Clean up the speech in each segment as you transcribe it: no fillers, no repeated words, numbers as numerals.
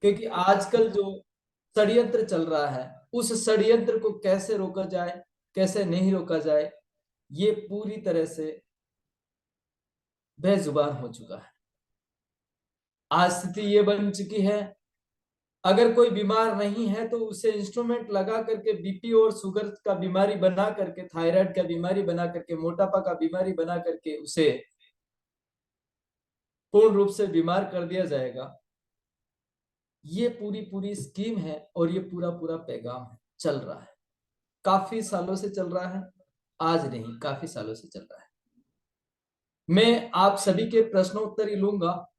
क्योंकि आजकल जो षड्यंत्र चल रहा है, उस षड्यंत्र को कैसे रोका जाए, कैसे नहीं रोका जाए, ये पूरी तरह से बेजुबान हो चुका है। आज स्थिति ये बन चुकी है, अगर कोई बीमार नहीं है तो उसे इंस्ट्रूमेंट लगा करके बीपी और शुगर का बीमारी बना करके, थायराइड का बीमारी बना करके, मोटापा का बीमारी बना करके उसे पूर्ण रूप से बीमार कर दिया जाएगा। ये पूरी पूरी स्कीम है और ये पूरा पूरा पैगाम है, चल रहा है, काफी सालों से चल रहा है, आज नहीं काफी सालों से चल रहा है। मैं आप सभी के प्रश्नोत्तर ही लूंगा।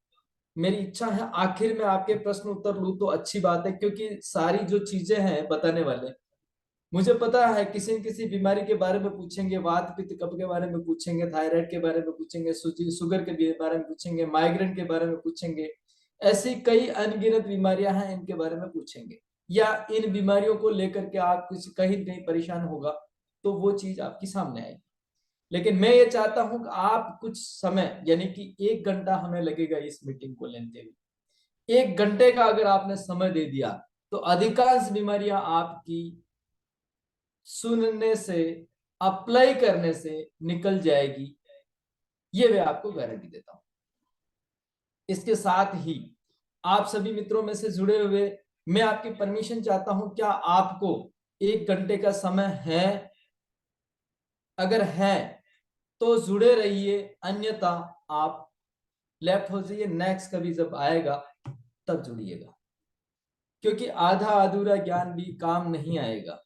मेरी इच्छा है आखिर में आपके प्रश्न उत्तर लूं तो अच्छी बात है, क्योंकि सारी जो चीजें हैं बताने वाले, मुझे पता है किसी न किसी बीमारी के बारे में पूछेंगे, वात पित्त कफ के बारे में पूछेंगे, थायराइड के बारे में पूछेंगे, शुगर के बारे में पूछेंगे, माइग्रेन के बारे में पूछेंगे, ऐसी कई अनगिनत बीमारियां हैं इनके बारे में पूछेंगे, या इन बीमारियों को लेकर के आप कुछ कहीं न कहीं परेशान होगा तो वो चीज आपके सामने आएगी। लेकिन मैं ये चाहता हूं कि आप कुछ समय, यानी कि 1 घंटा हमें लगेगा इस मीटिंग को लेते हुए, 1 घंटे का अगर आपने समय दे दिया तो अधिकांश बीमारियां आपकी सुनने से, अप्लाई करने से निकल जाएगी, ये मैं आपको गारंटी देता हूं। इसके साथ ही आप सभी मित्रों में से जुड़े हुए मैं आपकी परमिशन चाहता हूं, क्या आपको 1 घंटे का समय है? अगर है तो जुड़े रहिए, अन्यथा आप लेफ्ट हो जाइए, नेक्स्ट कभी जब आएगा तब जुड़िएगा, क्योंकि आधा अधूरा ज्ञान भी काम नहीं आएगा।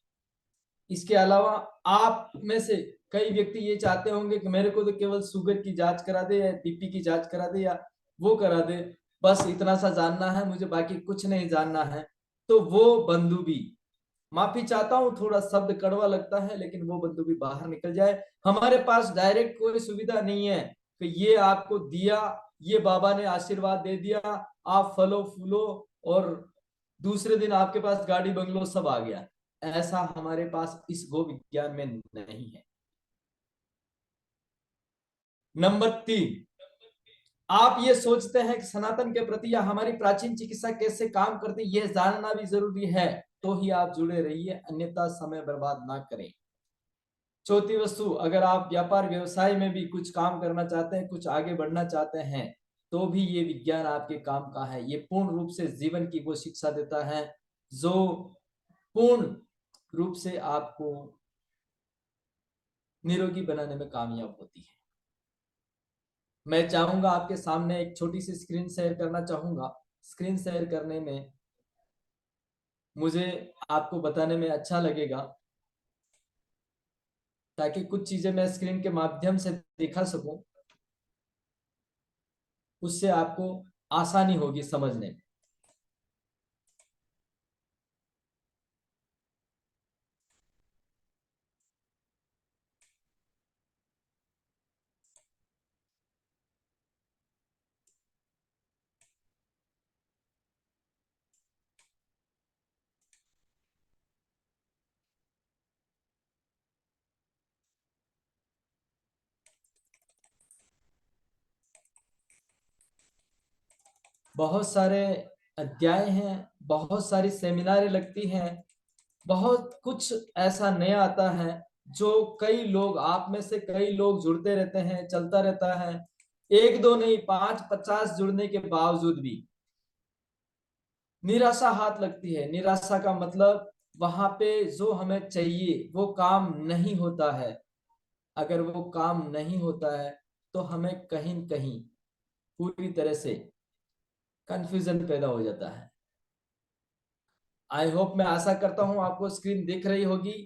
इसके अलावा आप में से कई व्यक्ति ये चाहते होंगे कि मेरे को तो केवल शुगर की जांच करा दे या बीपी की जांच करा दे या वो करा दे, बस इतना सा जानना है मुझे, बाकी कुछ नहीं जानना है। तो वो बंधु भी, माफी चाहता हूं थोड़ा शब्द कड़वा लगता है, लेकिन वो बंधु भी बाहर निकल जाए। हमारे पास डायरेक्ट कोई सुविधा नहीं है कि ये आपको दिया, ये बाबा ने आशीर्वाद दे दिया, आप फलो फूलो और दूसरे दिन आपके पास गाड़ी बंगलो सब आ गया। ऐसा हमारे पास इस गो विज्ञान में नहीं है। नंबर 3, आप ये सोचते हैं कि सनातन के प्रति या हमारी प्राचीन चिकित्सा कैसे काम करती है, यह जानना भी जरूरी है, तो ही आप जुड़े रहिए, अन्यथा समय बर्बाद ना करें। चौथी वस्तु, अगर आप व्यापार व्यवसाय में भी कुछ काम करना चाहते हैं, कुछ आगे बढ़ना चाहते हैं, तो भी ये विज्ञान आपके काम का है। ये पूर्ण रूप से जीवन की वो शिक्षा देता है जो पूर्ण रूप से आपको निरोगी बनाने में कामयाब होती है। मैं चाहूंगा आपके सामने एक छोटी सी स्क्रीन शेयर करना चाहूंगा। स्क्रीन शेयर करने में मुझे आपको बताने में अच्छा लगेगा, ताकि कुछ चीजें मैं स्क्रीन के माध्यम से दिखा सकूं, उससे आपको आसानी होगी समझने में। बहुत सारे अध्याय हैं, बहुत सारी सेमिनारें लगती हैं, बहुत कुछ ऐसा नया आता है जो कई लोग, आप में से कई लोग जुड़ते रहते हैं, चलता रहता है। एक दो नहीं, 5-50 जुड़ने के बावजूद भी निराशा हाथ लगती है। निराशा का मतलब वहां पे जो हमें चाहिए वो काम नहीं होता है। अगर वो काम नहीं होता है तो हमें कहीं न कहीं पूरी तरह से कंफ्यूजन पैदा हो जाता है। आई होप, मैं आशा करता हूं आपको स्क्रीन दिख रही होगी।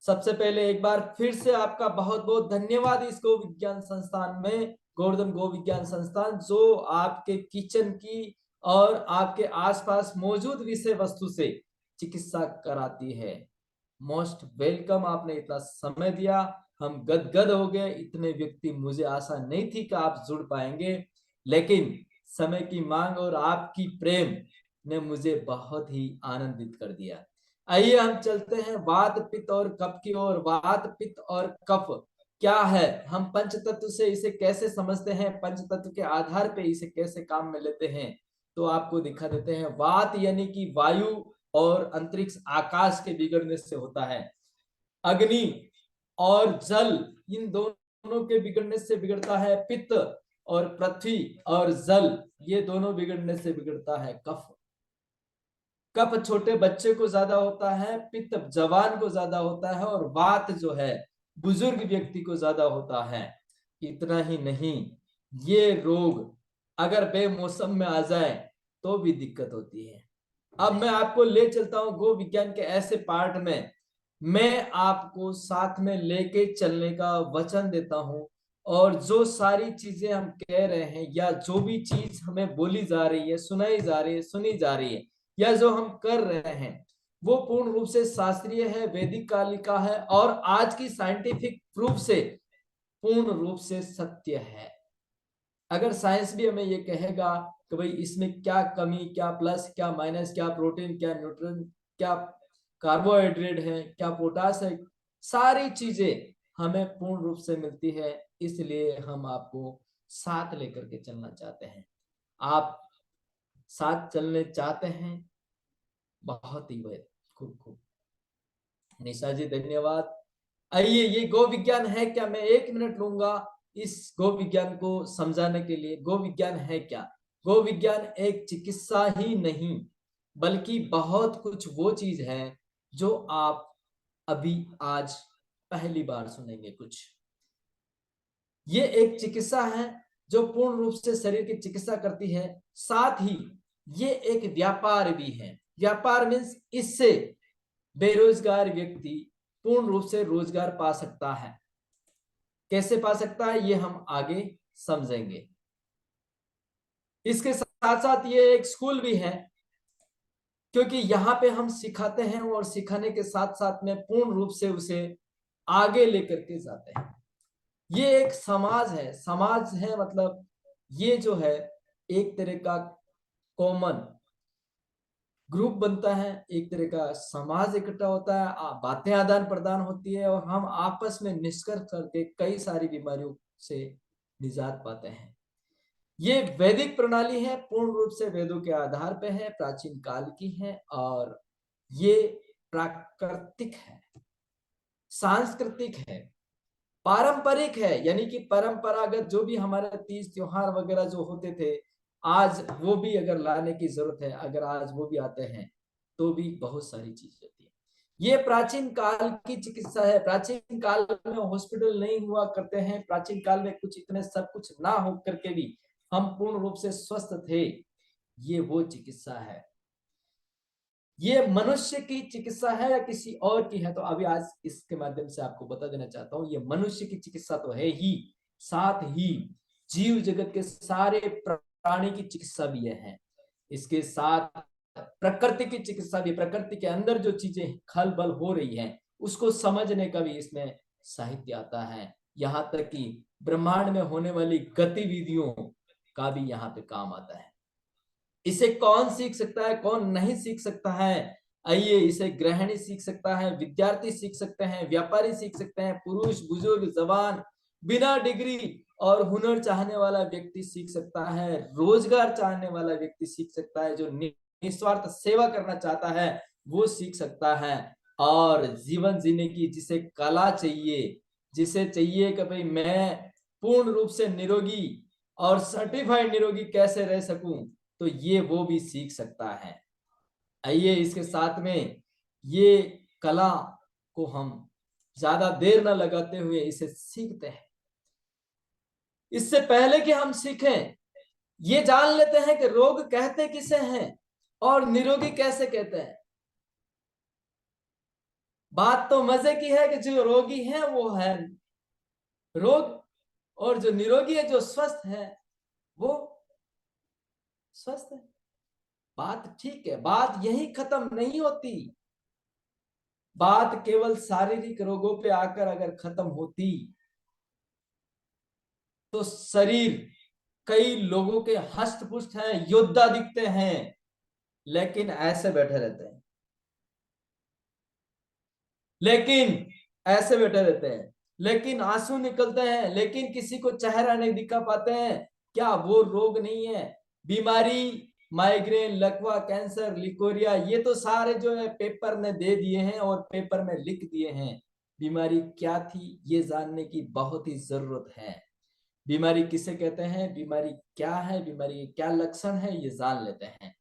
सबसे पहले एक बार फिर से आपका बहुत बहुत धन्यवाद इस गो विज्ञान संस्थान में, गोवर्धन गो विज्ञान संस्थान, जो आपके किचन की और आपके आसपास मौजूद विषय वस्तु से चिकित्सा कराती है। मोस्ट वेलकम, आपने इतना समय दिया, हम गदगद हो गए। इतने व्यक्ति, मुझे आशा नहीं थी कि आप जुड़ पाएंगे, लेकिन समय की मांग और आपकी प्रेम ने मुझे बहुत ही आनंदित कर दिया। आइए हम चलते हैं वात पित्त और कफ की ओर। वात पित्त और कफ क्या है, हम पंच तत्व से इसे कैसे समझते हैं, पंच तत्व के आधार पे इसे कैसे काम में लेते हैं, तो आपको दिखा देते हैं। वात यानी कि वायु और अंतरिक्ष आकाश के बिगड़ने से होता है। अग्नि और जल, इन दोनों के बिगड़ने से बिगड़ता है पित्त, और पृथ्वी और जल, ये दोनों बिगड़ने से बिगड़ता है कफ। कफ छोटे बच्चे को ज्यादा होता है, पित्त जवान को ज्यादा होता है, और वात जो है बुजुर्ग व्यक्ति को ज्यादा होता है। इतना ही नहीं, ये रोग अगर बेमौसम में आ जाए तो भी दिक्कत होती है। अब मैं आपको ले चलता हूं गो विज्ञान के ऐसे पार्ट में, मैं आपको साथ में लेके चलने का वचन देता हूं, और जो सारी चीजें हम कह रहे हैं या जो भी चीज हमें बोली जा रही है, सुनाई जा रही है, सुनी जा रही है, या जो हम कर रहे हैं, वो पूर्ण रूप से शास्त्रीय है, वैदिक काल का है, और आज की साइंटिफिक प्रूफ से पूर्ण रूप से सत्य है। अगर साइंस भी हमें ये कहेगा कि भाई इसमें क्या कमी, क्या प्लस, क्या माइनस, क्या प्रोटीन, क्या न्यूट्रन, क्या कार्बोहाइड्रेट है, क्या पोटास है, सारी चीजें हमें पूर्ण रूप से मिलती है। इसलिए हम आपको साथ लेकर के चलना चाहते हैं। आप साथ चलने चाहते हैं? बहुत ही खूब खूब, निशा जी धन्यवाद। आइए, ये गो विज्ञान है क्या, मैं 1 मिनट लूंगा इस गो विज्ञान को समझाने के लिए। गो विज्ञान है क्या? गो विज्ञान एक चिकित्सा ही नहीं, बल्कि बहुत कुछ वो चीज है जो आप अभी आज पहली बार सुनेंगे। कुछ ये एक चिकित्सा है जो पूर्ण रूप से शरीर की चिकित्सा करती है, साथ ही ये एक व्यापार भी है। व्यापार मीन्स इससे बेरोजगार व्यक्ति पूर्ण रूप से रोजगार पा सकता है। कैसे पा सकता है ये हम आगे समझेंगे। इसके साथ साथ ये एक स्कूल भी है, क्योंकि यहाँ पे हम सिखाते हैं और सिखाने के साथ साथ में पूर्ण रूप से उसे आगे लेकर के जाते हैं। ये एक समाज है। समाज है मतलब ये जो है एक तरह का कॉमन ग्रुप बनता है, एक तरह का समाज इकट्ठा होता है, बातें आदान प्रदान होती है, और हम आपस में निष्कर्ष करके कई सारी बीमारियों से निजात पाते हैं। ये वैदिक प्रणाली है, पूर्ण रूप से वेदों के आधार पे है, प्राचीन काल की है, और ये प्राकृतिक है, सांस्कृतिक है, पारंपरिक है। यानी कि परंपरागत जो भी हमारे तीज त्योहार वगैरह जो होते थे, आज वो भी अगर लाने की जरूरत है, अगर आज वो भी आते हैं तो भी बहुत सारी चीज होती है। ये प्राचीन काल की चिकित्सा है। प्राचीन काल में हॉस्पिटल नहीं हुआ करते हैं, प्राचीन काल में कुछ इतने सब कुछ ना हो करके भी हम पूर्ण रूप से स्वस्थ थे। ये वो चिकित्सा है। ये मनुष्य की चिकित्सा है या किसी और की है, तो अभी आज इसके माध्यम से आपको बता देना चाहता हूं, ये मनुष्य की चिकित्सा तो है ही, साथ ही जीव जगत के सारे प्राणी की चिकित्सा भी है। इसके साथ प्रकृति की चिकित्सा भी, प्रकृति के अंदर जो चीजें खल बल हो रही हैं उसको समझने का भी इसमें साहित्य आता है। यहाँ तक कि ब्रह्मांड में होने वाली गतिविधियों का भी यहाँ पे काम आता है। इसे कौन सीख सकता है, कौन नहीं सीख सकता है? आइए, इसे गृहिणी सीख सकता है, विद्यार्थी सीख सकते हैं, व्यापारी सीख सकते हैं, पुरुष, बुजुर्ग, जवान, बिना डिग्री और हुनर चाहने वाला व्यक्ति सीख सकता है, रोजगार चाहने वाला व्यक्ति सीख सकता है, जो निस्वार्थ सेवा करना चाहता है वो सीख सकता है। और जीवन जीने की जिसे कला चाहिए, जिसे चाहिए कि भाई मैं पूर्ण रूप से निरोगी और सर्टिफाइड निरोगी कैसे रह सकूं, तो ये वो भी सीख सकता है। आइए, इसके साथ में ये कला को हम ज्यादा देर न लगाते हुए इसे सीखते हैं। इससे पहले कि हम सीखें, ये जान लेते हैं कि रोग कहते किसे हैं और निरोगी कैसे कहते हैं। बात तो मजे की है कि जो रोगी है वो है रोग, और जो निरोगी है, जो स्वस्थ है, वो स्वस्थ है। बात ठीक है, बात यही खत्म नहीं होती। बात केवल शारीरिक रोगों पे आकर अगर खत्म होती तो शरीर, कई लोगों के हष्ट पुष्ट हैं, योद्धा दिखते हैं, लेकिन ऐसे बैठे रहते हैं, लेकिन ऐसे बैठे रहते हैं, लेकिन आंसू निकलते हैं, लेकिन किसी को चेहरा नहीं दिखा पाते हैं। क्या वो रोग नहीं है? बीमारी माइग्रेन, लकवा, कैंसर, लिकोरिया, ये तो सारे जो है पेपर ने दे दिए हैं और पेपर में लिख दिए हैं। बीमारी क्या थी ये जानने की बहुत ही जरूरत है। बीमारी किसे कहते हैं, बीमारी क्या है, बीमारी के क्या लक्षण है, ये जान लेते हैं।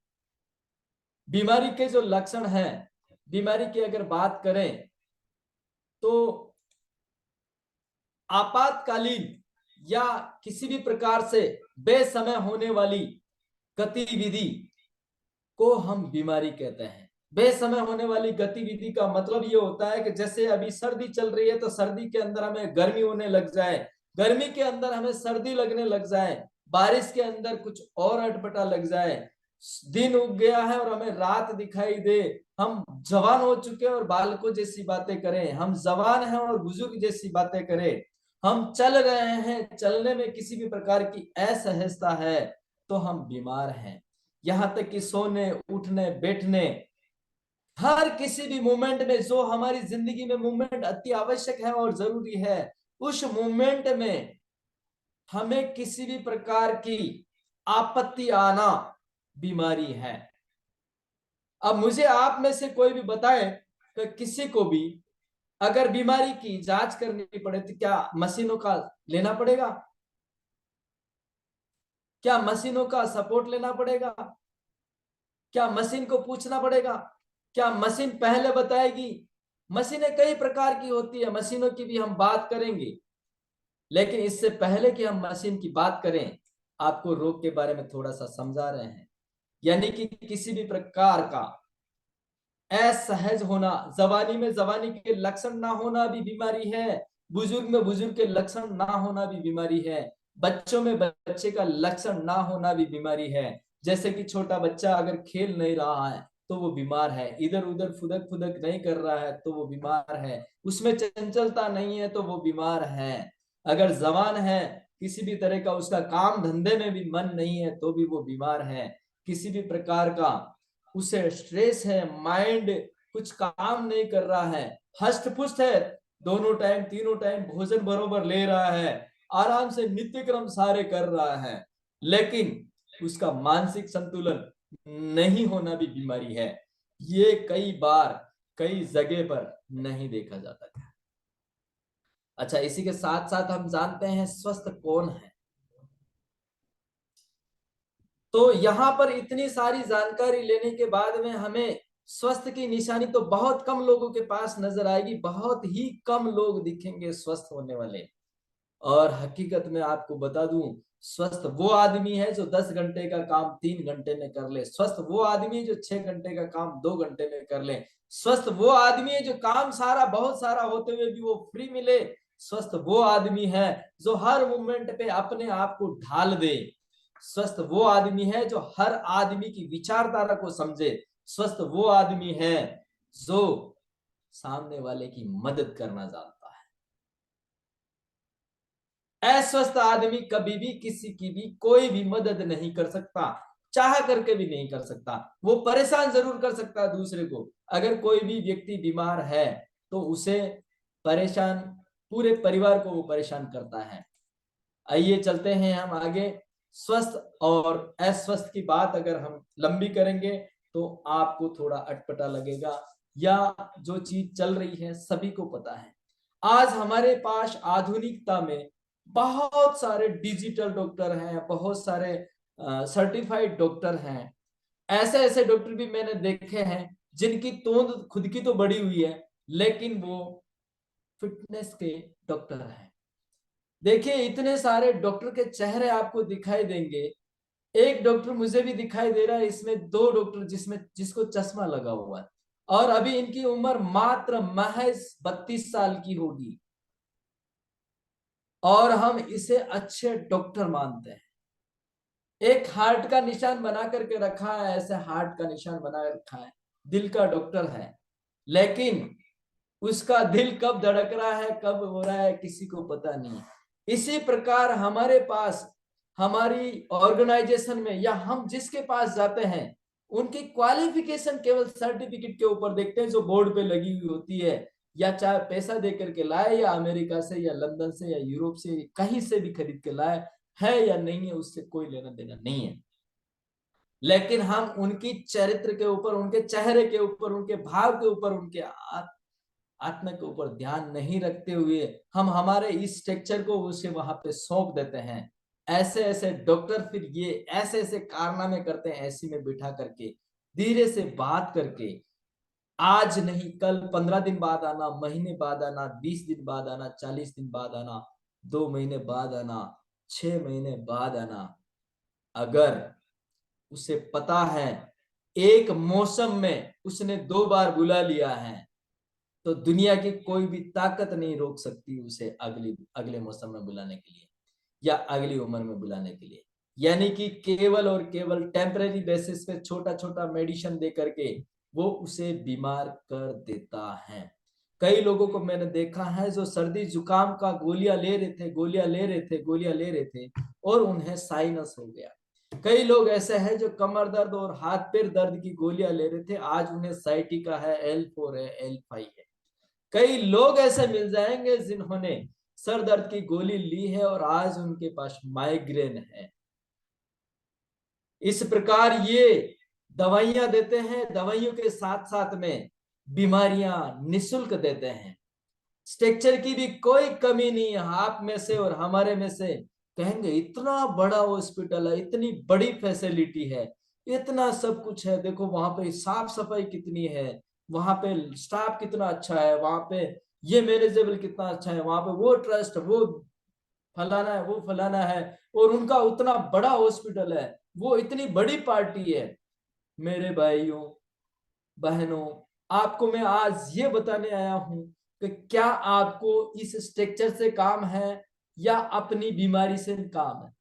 बीमारी के जो लक्षण हैं, बीमारी की अगर बात करें तो आपातकालीन या किसी भी प्रकार से बेसमय होने वाली गतिविधि को हम बीमारी कहते हैं। बेसमय होने वाली गतिविधि का मतलब ये होता है कि जैसे अभी सर्दी चल रही है तो सर्दी के अंदर हमें गर्मी होने लग जाए, गर्मी के अंदर हमें सर्दी लगने लग जाए, बारिश के अंदर कुछ और अटपटा लग जाए, दिन उग गया है और हमें रात दिखाई दे, हम जवान हो चुके हैं और बालकों जैसी बातें करें, हम जवान हैं और बुजुर्ग जैसी बातें करें, हम चल रहे हैं, चलने में किसी भी प्रकार की असहजता है, तो हम बीमार हैं। यहां तक कि सोने, उठने, बैठने, हर किसी भी मूवमेंट में, जो हमारी जिंदगी में मूवमेंट अति आवश्यक है और जरूरी है, उस मूवमेंट में हमें किसी भी प्रकार की आपत्ति आना बीमारी है। अब मुझे आप में से कोई भी बताए कि किसी को भी अगर बीमारी की जांच करनी पड़े तो क्या मशीनों का लेना पड़ेगा? क्या मशीनों का सपोर्ट लेना पड़ेगा? क्या मशीन को पूछना पड़ेगा? क्या मशीन पहले बताएगी? मशीनें कई प्रकार की होती है, मशीनों की भी हम बात करेंगे, लेकिन इससे पहले कि हम मशीन की बात करें, आपको रोग के बारे में थोड़ा सा समझा रहे हैं। यानी कि किसी भी प्रकार का असहज होना, जवानी में जवानी के लक्षण ना होना भी बीमारी है, बुजुर्ग में बुजुर्ग के लक्षण ना होना भी बीमारी है, बच्चों में बच्चे का लक्षण ना होना भी बीमारी है। जैसे कि छोटा बच्चा अगर खेल नहीं रहा है तो वो बीमार है, इधर उधर फुदक फुदक नहीं कर रहा है तो वो बीमार है, उसमें चंचलता नहीं है तो वो बीमार है। अगर जवान है, किसी भी तरह का उसका काम धंधे में भी मन नहीं है तो भी वो बीमार है। किसी भी प्रकार का उसे स्ट्रेस है, माइंड कुछ काम नहीं कर रहा है, हष्ट पुष्ट है, दोनों टाइम तीनों टाइम भोजन बरोबर ले रहा है, आराम से नित्य क्रम सारे कर रहा है, लेकिन उसका मानसिक संतुलन नहीं होना भी बीमारी है। ये कई बार कई जगह पर नहीं देखा जाता है। अच्छा, इसी के साथ साथ हम जानते हैं स्वस्थ कौन है। तो यहाँ पर इतनी सारी जानकारी लेने के बाद में हमें स्वस्थ की निशानी तो बहुत कम लोगों के पास नजर आएगी, बहुत ही कम लोग दिखेंगे स्वस्थ होने वाले। और हकीकत में आपको बता दूं, स्वस्थ वो आदमी है जो 10 घंटे का काम 3 घंटे में कर ले, स्वस्थ वो आदमी है जो 6 घंटे का काम 2 घंटे में कर ले, स्वस्थ वो आदमी है जो काम सारा बहुत सारा होते हुए भी वो फ्री मिले, स्वस्थ वो आदमी है जो हर मूवमेंट पे अपने आप को ढाल दे, स्वस्थ वो आदमी है जो हर आदमी की विचारधारा को समझे, स्वस्थ वो आदमी है जो सामने वाले की मदद करना जानता है। अस्वस्थ आदमी कभी भी किसी की भी कोई भी मदद नहीं कर सकता, चाह करके भी नहीं कर सकता। वो परेशान जरूर कर सकता है दूसरे को। अगर कोई भी व्यक्ति बीमार है तो उसे परेशान, पूरे परिवार को वो परेशान करता है। आइए चलते हैं हम आगे। स्वस्थ और अस्वस्थ की बात अगर हम लंबी करेंगे तो आपको थोड़ा अटपटा लगेगा, या जो चीज चल रही है सभी को पता है। आज हमारे पास आधुनिकता में बहुत सारे डिजिटल डॉक्टर हैं, बहुत सारे सर्टिफाइड डॉक्टर हैं। ऐसे ऐसे डॉक्टर भी मैंने देखे हैं जिनकी तोंद खुद की तो बड़ी हुई है, लेकिन वो फिटनेस के डॉक्टर हैं। देखिए, इतने सारे डॉक्टर के चेहरे आपको दिखाई देंगे। एक डॉक्टर मुझे भी दिखाई दे रहा है, इसमें दो डॉक्टर जिसमें जिसको चश्मा लगा हुआ है, और अभी इनकी उम्र मात्र महज 32 साल की होगी, और हम इसे अच्छे डॉक्टर मानते हैं। एक हार्ट का निशान बना करके रखा है, ऐसे हार्ट का निशान बना रखा है, दिल का डॉक्टर है, लेकिन उसका दिल कब धड़क रहा है, कब हो रहा है, किसी को पता नहीं। इसी प्रकार हमारे पास, हमारी ऑर्गेनाइजेशन में, या हम जिसके पास जाते हैं, उनकी क्वालिफिकेशन केवल सर्टिफिकेट के ऊपर देखते हैं जो बोर्ड पे लगी हुई होती है, या चाहे पैसा दे करके लाए, या अमेरिका से या लंदन से या यूरोप से कहीं से भी खरीद के लाए, है या नहीं है उससे कोई लेना देना नहीं है। लेकिन हम उनकी चरित्र के ऊपर, उनके चेहरे के ऊपर, उनके भाव के ऊपर, उनके आत्मा के ऊपर ध्यान नहीं रखते हुए हम हमारे इस स्ट्रक्चर को उसे वहां पे सौंप देते हैं। ऐसे ऐसे डॉक्टर फिर ये ऐसे ऐसे कारनामे करते हैं, ऐसी में बिठा करके धीरे से बात करके, आज नहीं कल, 15 दिन बाद आना, महीने बाद आना, 20 दिन बाद आना, 40 दिन बाद आना, 2 महीने बाद आना, 6 महीने बाद आना। अगर उसे पता है एक मौसम में उसने 2 बार बुला लिया है, तो दुनिया की कोई भी ताकत नहीं रोक सकती उसे अगले मौसम में बुलाने के लिए या अगली उम्र में बुलाने के लिए। यानी कि केवल और केवल टेम्परेरी बेसिस पे छोटा छोटा मेडिसिन दे करके वो उसे बीमार कर देता है। कई लोगों को मैंने देखा है जो सर्दी जुकाम का गोलियां ले रहे थे, गोलियां ले रहे थे, गोलियां ले रहे थे, और उन्हें साइनस हो गया। कई लोग ऐसे हैं जो कमर दर्द और हाथ पैर दर्द की गोलियां ले रहे थे, आज उन्हें साइटिका है, L4 है, L5 है। कई लोग ऐसे मिल जाएंगे जिन्होंने सर दर्द की गोली ली है और आज उनके पास माइग्रेन है। इस प्रकार ये दवाइयां देते हैं, दवाइयों के साथ साथ में बीमारियां निशुल्क देते हैं। स्ट्रक्चर की भी कोई कमी नहीं है। आप में से और हमारे में से कहेंगे इतना बड़ा हॉस्पिटल है, इतनी बड़ी फैसिलिटी है, इतना सब कुछ है, देखो वहां पे साफ सफाई कितनी है, वहां पे स्टाफ कितना अच्छा है, वहां पे ये मैनेजेबल कितना अच्छा है, वहां पे वो ट्रस्ट, वो फलाना है, वो फलाना है, और उनका उतना बड़ा हॉस्पिटल है, वो इतनी बड़ी पार्टी है। मेरे भाइयों बहनों, आपको मैं आज ये बताने आया हूं कि क्या आपको इस स्ट्रक्चर से काम है या अपनी बीमारी से काम है।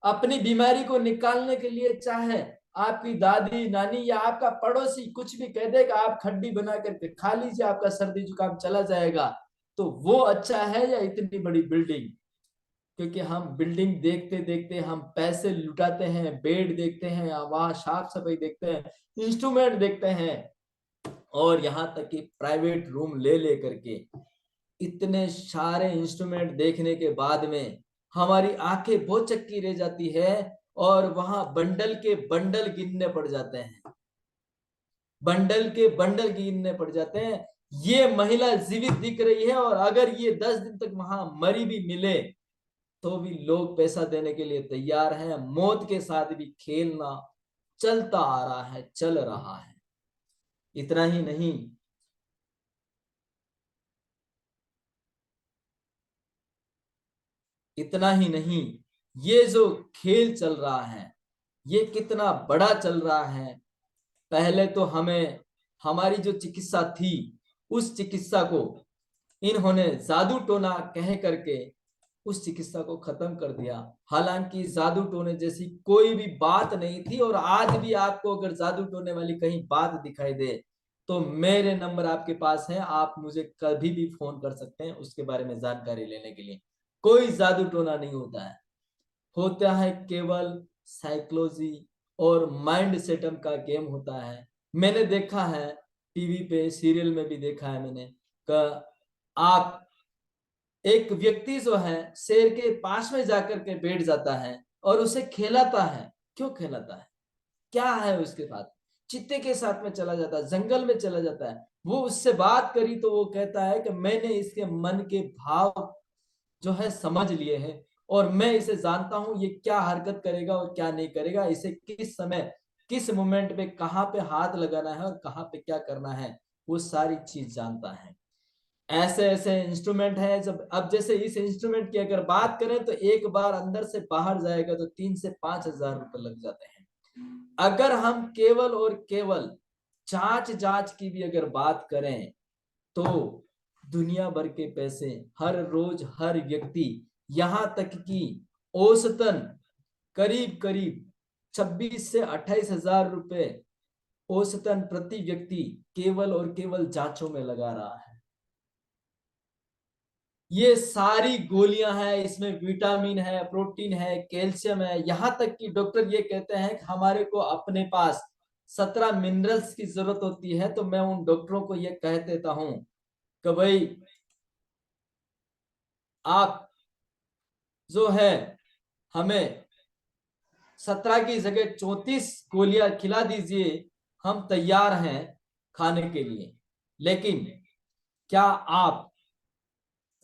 अपनी बीमारी को निकालने के लिए चाहे आपकी दादी नानी या आपका पड़ोसी कुछ भी कह देगा, आप खड्डी बना करके खा लीजिए, आपका सर्दी जुकाम चला जाएगा, तो वो अच्छा है या इतनी बड़ी बिल्डिंग। क्योंकि हम बिल्डिंग देखते देखते हम पैसे लुटाते हैं, बेड देखते हैं, वहां साफ सफाई देखते हैं, इंस्ट्रूमेंट देखते हैं, और यहाँ तक कि प्राइवेट रूम ले ले करके इतने सारे इंस्ट्रूमेंट देखने के बाद में हमारी आंखें बहुत चक्की रह जाती है, और वहां बंडल के बंडल गिनने पड़ जाते हैं, बंडल के बंडल गिनने पड़ जाते हैं। ये महिला जीवित दिख रही है, और अगर ये 10 दिन तक वहां मरी भी मिले तो भी लोग पैसा देने के लिए तैयार हैं। मौत के साथ भी खेलना चलता आ रहा है, चल रहा है। इतना ही नहीं, इतना ही नहीं, ये जो खेल चल रहा है ये कितना बड़ा चल रहा है। पहले तो हमें हमारी जो चिकित्सा थी उस चिकित्सा को इन्होंने जादू टोना कह करके उस चिकित्सा को खत्म कर दिया। हालांकि जादू टोने जैसी कोई भी बात नहीं थी, और आज भी आपको अगर जादू टोने वाली कहीं बात दिखाई दे तो मेरे नंबर आपके पास है, आप मुझे कभी भी फोन कर सकते हैं उसके बारे में जानकारी लेने के लिए। कोई जादू टोना नहीं होता है, होता है केवल साइकोलॉजी और माइंड सेटअप का गेम होता है। मैंने देखा है टीवी पे, सीरियल में भी देखा है मैंने कि आप एक व्यक्ति जो है शेर के पास में जाकर के बैठ जाता है और उसे खेलाता है। क्यों खेलाता है, क्या है उसके साथ, चित्ते के साथ में चला जाता है, जंगल में चला जाता है। वो उससे बात करी तो वो कहता है कि मैंने इसके मन के भाव जो है समझ लिए हैं, और मैं इसे जानता हूं ये क्या हरकत करेगा और क्या नहीं करेगा, इसे किस समय किस मोमेंट पे कहाँ पे हाथ लगाना है और कहाँ पे क्या करना है, वो सारी चीज जानता है। ऐसे ऐसे इंस्ट्रूमेंट है, जब अब जैसे इस इंस्ट्रूमेंट की अगर बात करें तो एक बार अंदर से बाहर जाएगा तो 3 से 5 हजार रुपए लग जाते हैं। अगर हम केवल और केवल जांच जांच की भी अगर बात करें तो दुनिया भर के पैसे हर रोज हर व्यक्ति, यहां तक कि औसतन करीब करीब 26 से 28 हजार रुपए औसतन प्रति व्यक्ति केवल और केवल जांचों में लगा रहा है। ये सारी गोलियां हैं, इसमें विटामिन है, प्रोटीन है, कैल्शियम है, यहां तक कि डॉक्टर ये कहते हैं कि हमारे को अपने पास 17 मिनरल्स की जरूरत होती है। तो मैं उन डॉक्टरों को ये कह देता हूं कि भाई आप जो है हमें 17 की जगह 34 गोलियां खिला दीजिए, हम तैयार हैं खाने के लिए। लेकिन क्या आप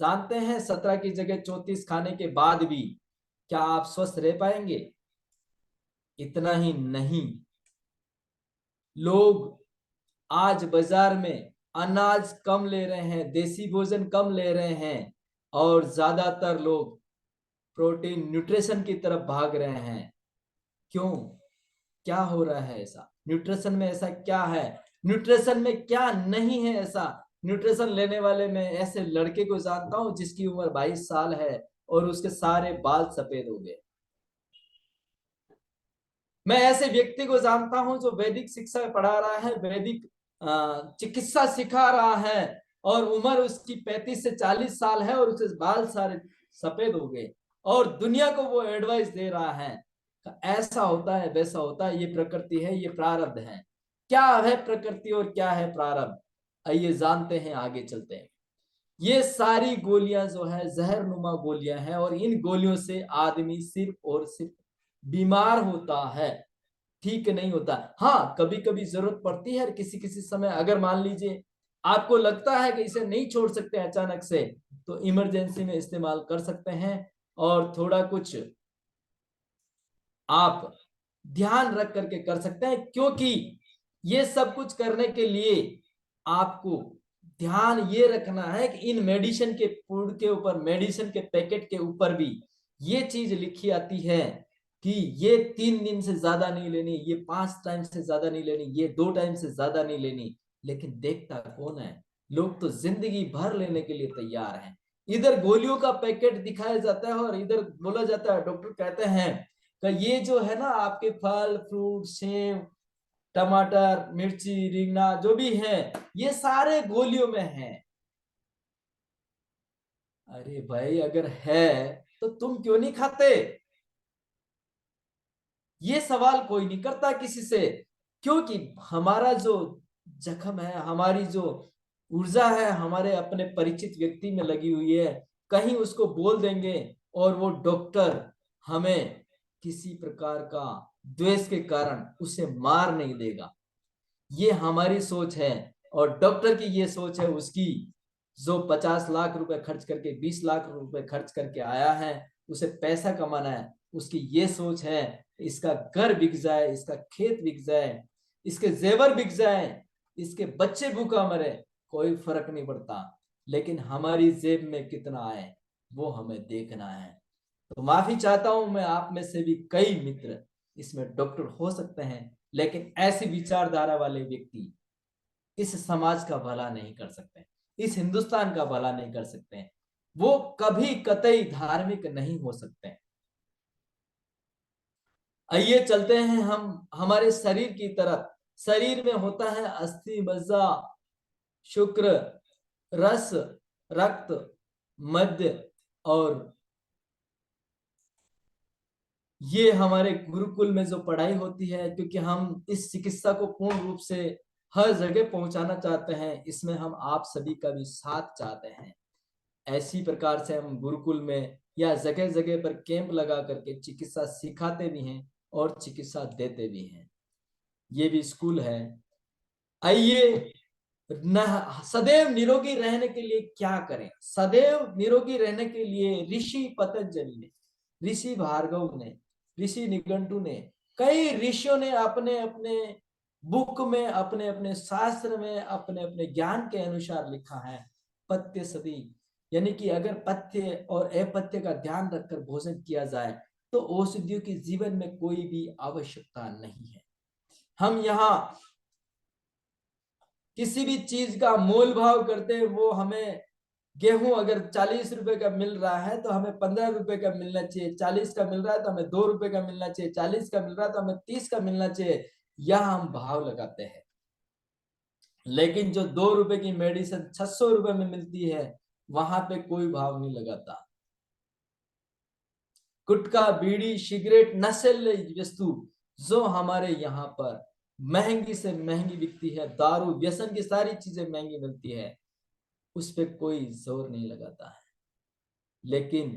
जानते हैं 17 की जगह 34 खाने के बाद भी क्या आप स्वस्थ रह पाएंगे? इतना ही नहीं, लोग आज बाजार में अनाज कम ले रहे हैं, देसी भोजन कम ले रहे हैं, और ज्यादातर लोग प्रोटीन न्यूट्रिशन की तरफ भाग रहे हैं। क्यों? क्या हो रहा है ऐसा? न्यूट्रिशन में ऐसा क्या है? न्यूट्रिशन में क्या नहीं है ऐसा? न्यूट्रिशन लेने वाले मैं ऐसे लड़के को जानता हूं जिसकी उम्र 22 साल है और उसके सारे बाल सफेद हो गए। मैं ऐसे व्यक्ति को जानता हूं जो वैदिक शिक्षा पढ़ा रहा है, वैदिक चिकित्सा सिखा रहा है, और उम्र उसकी 35 से 40 साल है और उसके बाल सारे सफेद हो गए, और दुनिया को वो एडवाइस दे रहा है ऐसा होता है, वैसा होता है, ये प्रकृति है, ये प्रारब्ध है। क्या है प्रकृति और क्या है प्रारब्ध? आइए जानते हैं, आगे चलते हैं। ये सारी गोलियां जो है जहरनुमा गोलियां हैं, और इन गोलियों से आदमी सिर्फ और सिर्फ बीमार होता है, ठीक नहीं होता। हाँ, कभी कभी जरूरत पड़ती है किसी किसी समय, अगर मान लीजिए आपको लगता है कि इसे नहीं छोड़ सकते अचानक से, तो इमरजेंसी में इस्तेमाल कर सकते हैं, और थोड़ा कुछ आप ध्यान रख करके कर सकते हैं, क्योंकि ये सब कुछ करने के लिए आपको ध्यान ये रखना है कि इन मेडिसिन के फूड के ऊपर, मेडिसिन के पैकेट के ऊपर भी ये चीज लिखी आती है कि ये 3 दिन से ज्यादा नहीं लेनी, ये 5 टाइम से ज्यादा नहीं लेनी, ये 2 टाइम से ज्यादा नहीं लेनी। लेकिन देखता कौन है? लोग तो जिंदगी भर लेने के लिए तैयार हैं। इधर गोलियों का पैकेट दिखाया जाता है और इधर बोला जाता है, डॉक्टर कहते हैं कि ये जो है ना आपके फल फ्रूट, सेब, टमाटर, मिर्ची, रिंगना जो भी है, ये सारे गोलियों में है। अरे भाई, अगर है तो तुम क्यों नहीं खाते? ये सवाल कोई नहीं करता किसी से, क्योंकि हमारा जो जख्म है, हमारी जो ऊर्जा है, हमारे अपने परिचित व्यक्ति में लगी हुई है। कहीं उसको बोल देंगे और वो डॉक्टर हमें किसी प्रकार का द्वेष के कारण उसे मार नहीं देगा। ये हमारी सोच है, और डॉक्टर की ये सोच है उसकी, जो 50 लाख रुपए खर्च करके, 20 लाख रुपए खर्च करके आया है, उसे पैसा कमाना है। उसकी ये सोच है इसका घर बिक जाए, इसका खेत बिक जाए, इसके जेवर बिक जाए, इसके बच्चे भूखा मरे, कोई फर्क नहीं पड़ता, लेकिन हमारी जेब में कितना आए वो हमें देखना है। तो माफी चाहता हूं, मैं आप में से भी कई मित्र इसमें डॉक्टर हो सकते हैं, लेकिन ऐसी विचारधारा वाले व्यक्ति इस समाज का भला नहीं कर सकते, इस हिंदुस्तान का भला नहीं कर सकते, वो कभी कतई धार्मिक नहीं हो सकते। आइए चलते हैं हम हमारे शरीर की तरफ। शरीर में होता है अस्थि, मज्जा, शुक्र, रस, रक्त, मध्य, और ये हमारे गुरुकुल में जो पढ़ाई होती है, क्योंकि हम इस चिकित्सा को पूर्ण रूप से हर जगह पहुंचाना चाहते हैं, इसमें हम आप सभी का भी साथ चाहते हैं। ऐसी प्रकार से हम गुरुकुल में या जगह जगह पर कैंप लगा करके चिकित्सा सिखाते भी हैं और चिकित्सा देते भी हैं। ये भी स्कूल है। आइए, न सदैव निरोगी रहने के लिए क्या करें? सदैव निरोगी रहने के लिए ऋषि पतंजलि ने, ऋषि भार्गव ने, ऋषि निघंटु ने, कई ऋषियों ने अपने अपने बुक में, अपने अपने शास्त्र में, अपने अपने ज्ञान के अनुसार लिखा है, पथ्य सदी, यानी कि अगर पथ्य और अपथ्य का ध्यान रखकर भोजन किया जाए तो औषधियों की जीवन में कोई भी आवश्यकता नहीं है। हम यहाँ किसी भी चीज का मोल भाव करते हैं, वो हमें गेहूं अगर 40 रुपए का मिल रहा है तो हमें 15 रुपए का मिलना चाहिए, 40 का मिल रहा है तो हमें 2 रुपए का मिलना चाहिए, 40 का मिल रहा है तो हमें 30 का मिलना चाहिए, यह हम भाव लगाते हैं। लेकिन जो 2 रुपए की मेडिसिन 600 रुपए में मिलती है, वहां पे कोई भाव नहीं लगाता। गुटखा, बीड़ी, सिगरेट, नशीली वस्तु जो हमारे यहाँ पर महंगी से महंगी बिकती है, दारू, व्यसन की सारी चीजें महंगी मिलती है, उस पर कोई जोर नहीं लगाता है। लेकिन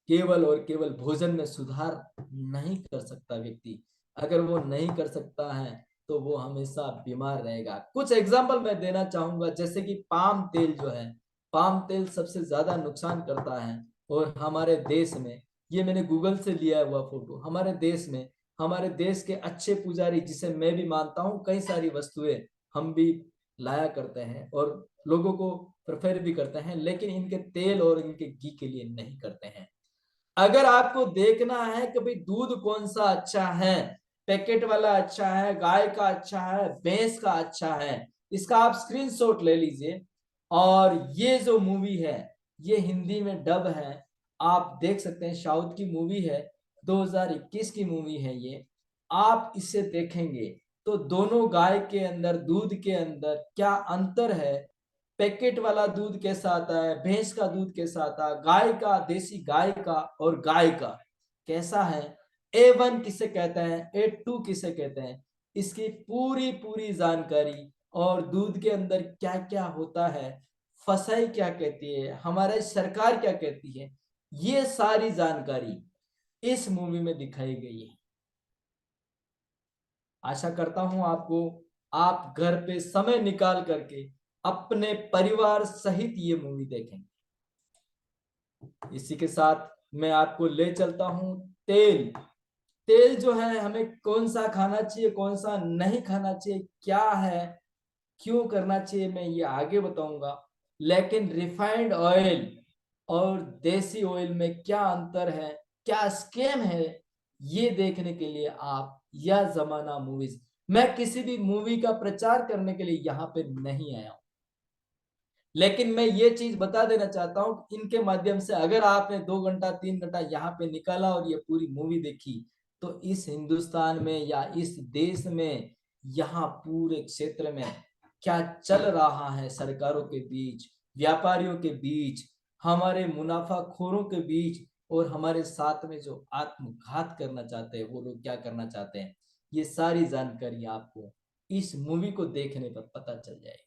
केवल और केवल भोजन में सुधार नहीं कर सकता व्यक्ति। अगर वो नहीं कर सकता है तो वो हमेशा बीमार रहेगा। कुछ एग्जाम्पल मैं देना चाहूंगा, जैसे कि पाम तेल जो है, पाम तेल सबसे ज्यादा नुकसान करता है। और हमारे देश में, ये मैंने गूगल से लिया हुआ फोटो, हमारे देश में, हमारे देश के अच्छे पुजारी, जिसे मैं भी मानता हूँ, कई सारी वस्तुएं हम भी लाया करते हैं और लोगों को प्रेफर भी करते हैं, लेकिन इनके तेल और इनके घी के लिए नहीं करते हैं। अगर आपको देखना है कि भाई दूध कौन सा अच्छा है, पैकेट वाला अच्छा है, गाय का अच्छा है, भैंस का अच्छा है, इसका आप स्क्रीनशॉट ले लीजिए। और ये जो मूवी है, ये हिंदी में डब है, आप देख सकते हैं, साउथ की मूवी है, 2021 की मूवी है ये। आप इसे देखेंगे तो दोनों गाय के अंदर, दूध के अंदर क्या अंतर है, पैकेट वाला दूध कैसा आता है, भैंस का दूध कैसा आता है, गाय का, देसी गाय का और गाय का कैसा है, A1 किसे कहते हैं, A2 किसे कहते हैं, इसकी पूरी पूरी जानकारी, और दूध के अंदर क्या क्या होता है, फसाई क्या कहती है, हमारे सरकार क्या कहती है, ये सारी जानकारी इस मूवी में दिखाई गई है। आशा करता हूं आपको, आप घर पे समय निकाल करके अपने परिवार सहित ये मूवी देखेंगे। इसी के साथ मैं आपको ले चलता हूं तेल। तेल जो है, हमें कौन सा खाना चाहिए, कौन सा नहीं खाना चाहिए, क्या है, क्यों करना चाहिए, मैं ये आगे बताऊंगा। लेकिन रिफाइंड ऑयल और देसी ऑयल में क्या अंतर है, क्या स्कैम है, ये देखने के लिए आप यह जमाना मूवीज, मैं किसी भी मूवी का प्रचार करने के लिए यहाँ पे नहीं आया हूं, लेकिन मैं ये चीज बता देना चाहता हूँ, इनके माध्यम से अगर आपने 2 घंटा 3 घंटा यहाँ पे निकाला और ये पूरी मूवी देखी, तो इस हिंदुस्तान में या इस देश में, यहाँ पूरे क्षेत्र में क्या चल रहा है, सरकारों के बीच, व्यापारियों के बीच, हमारे मुनाफाखोरों के बीच, और हमारे साथ में जो आत्मघात करना चाहते हैं वो लोग क्या करना चाहते हैं, ये सारी जानकारी आपको इस मूवी को देखने पर पता चल जाएगी।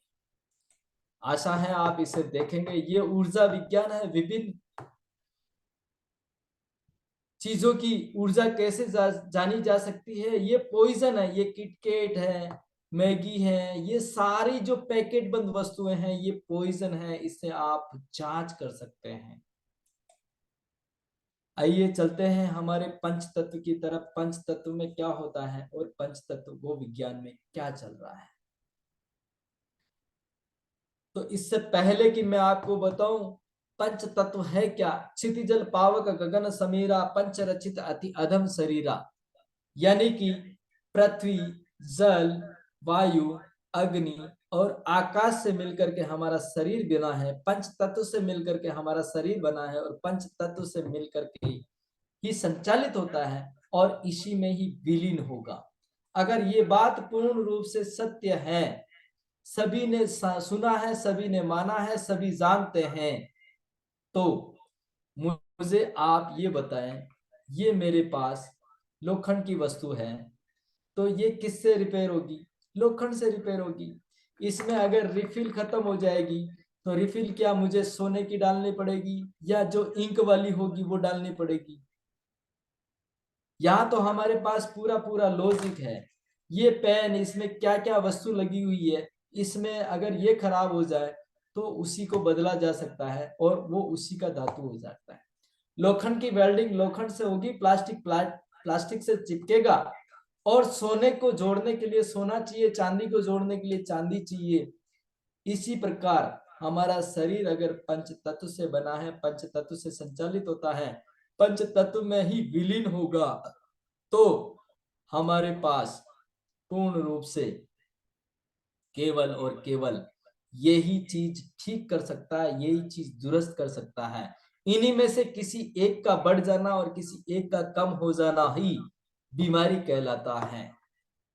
आशा है आप इसे देखेंगे। ये ऊर्जा विज्ञान है, विभिन्न चीजों की ऊर्जा कैसे जानी जा सकती है। ये पॉइजन है, ये किटकेट है, मैगी है, ये सारी जो पैकेट बंद वस्तुएं हैं, ये पॉइजन है, इससे आप जांच कर सकते हैं। आइए चलते हैं हमारे पंच तत्व की तरफ। पंच तत्व में क्या होता है और पंच तत्व वो विज्ञान में क्या चल रहा है। तो इससे पहले कि मैं आपको बताऊं पंच तत्व है क्या, क्षितिजल पावक गगन समीरा पंच रचित अति अधम शरीरा, यानी कि पृथ्वी, जल, वायु, अग्नि और आकाश से मिलकर के हमारा शरीर बना है, पंच तत्व से मिलकर के हमारा शरीर बना है, और पंच तत्व से मिलकर के ही संचालित होता है और इसी में ही विलीन होगा। अगर ये बात पूर्ण रूप से सत्य है, सभी ने सुना है, सभी ने माना है, सभी जानते हैं, तो मुझे आप ये बताएं, ये मेरे पास लोखंड की वस्तु है, तो ये किससे रिपेयर होगी, लोखंड से रिपेयर होगी। इसमें अगर रिफिल खत्म हो जाएगी तो रिफिल क्या मुझे सोने की डालनी पड़ेगी या जो इंक वाली होगी वो डालनी पड़ेगी। यहाँ तो हमारे पास पूरा पूरा लॉजिक है। ये पेन, इसमें क्या क्या वस्तु लगी हुई है, इसमें अगर ये खराब हो जाए तो उसी को बदला जा सकता है और वो उसी का धातु हो जाता है। लोखंड की वेल्डिंग लोखंड से होगी, प्लास्टिक से चिपकेगा, और सोने को जोड़ने के लिए सोना चाहिए, चांदी को जोड़ने के लिए चांदी चाहिए। इसी प्रकार हमारा शरीर अगर पंच तत्व से बना है, पंच तत्व से संचालित होता है, पंच तत्व में ही विलीन होगा, तो हमारे पास पूर्ण रूप से केवल और केवल यही चीज ठीक कर सकता है, यही चीज दुरुस्त कर सकता है। इन्हीं में से किसी एक का बढ़ जाना और किसी एक का कम हो जाना ही बीमारी कहलाता है,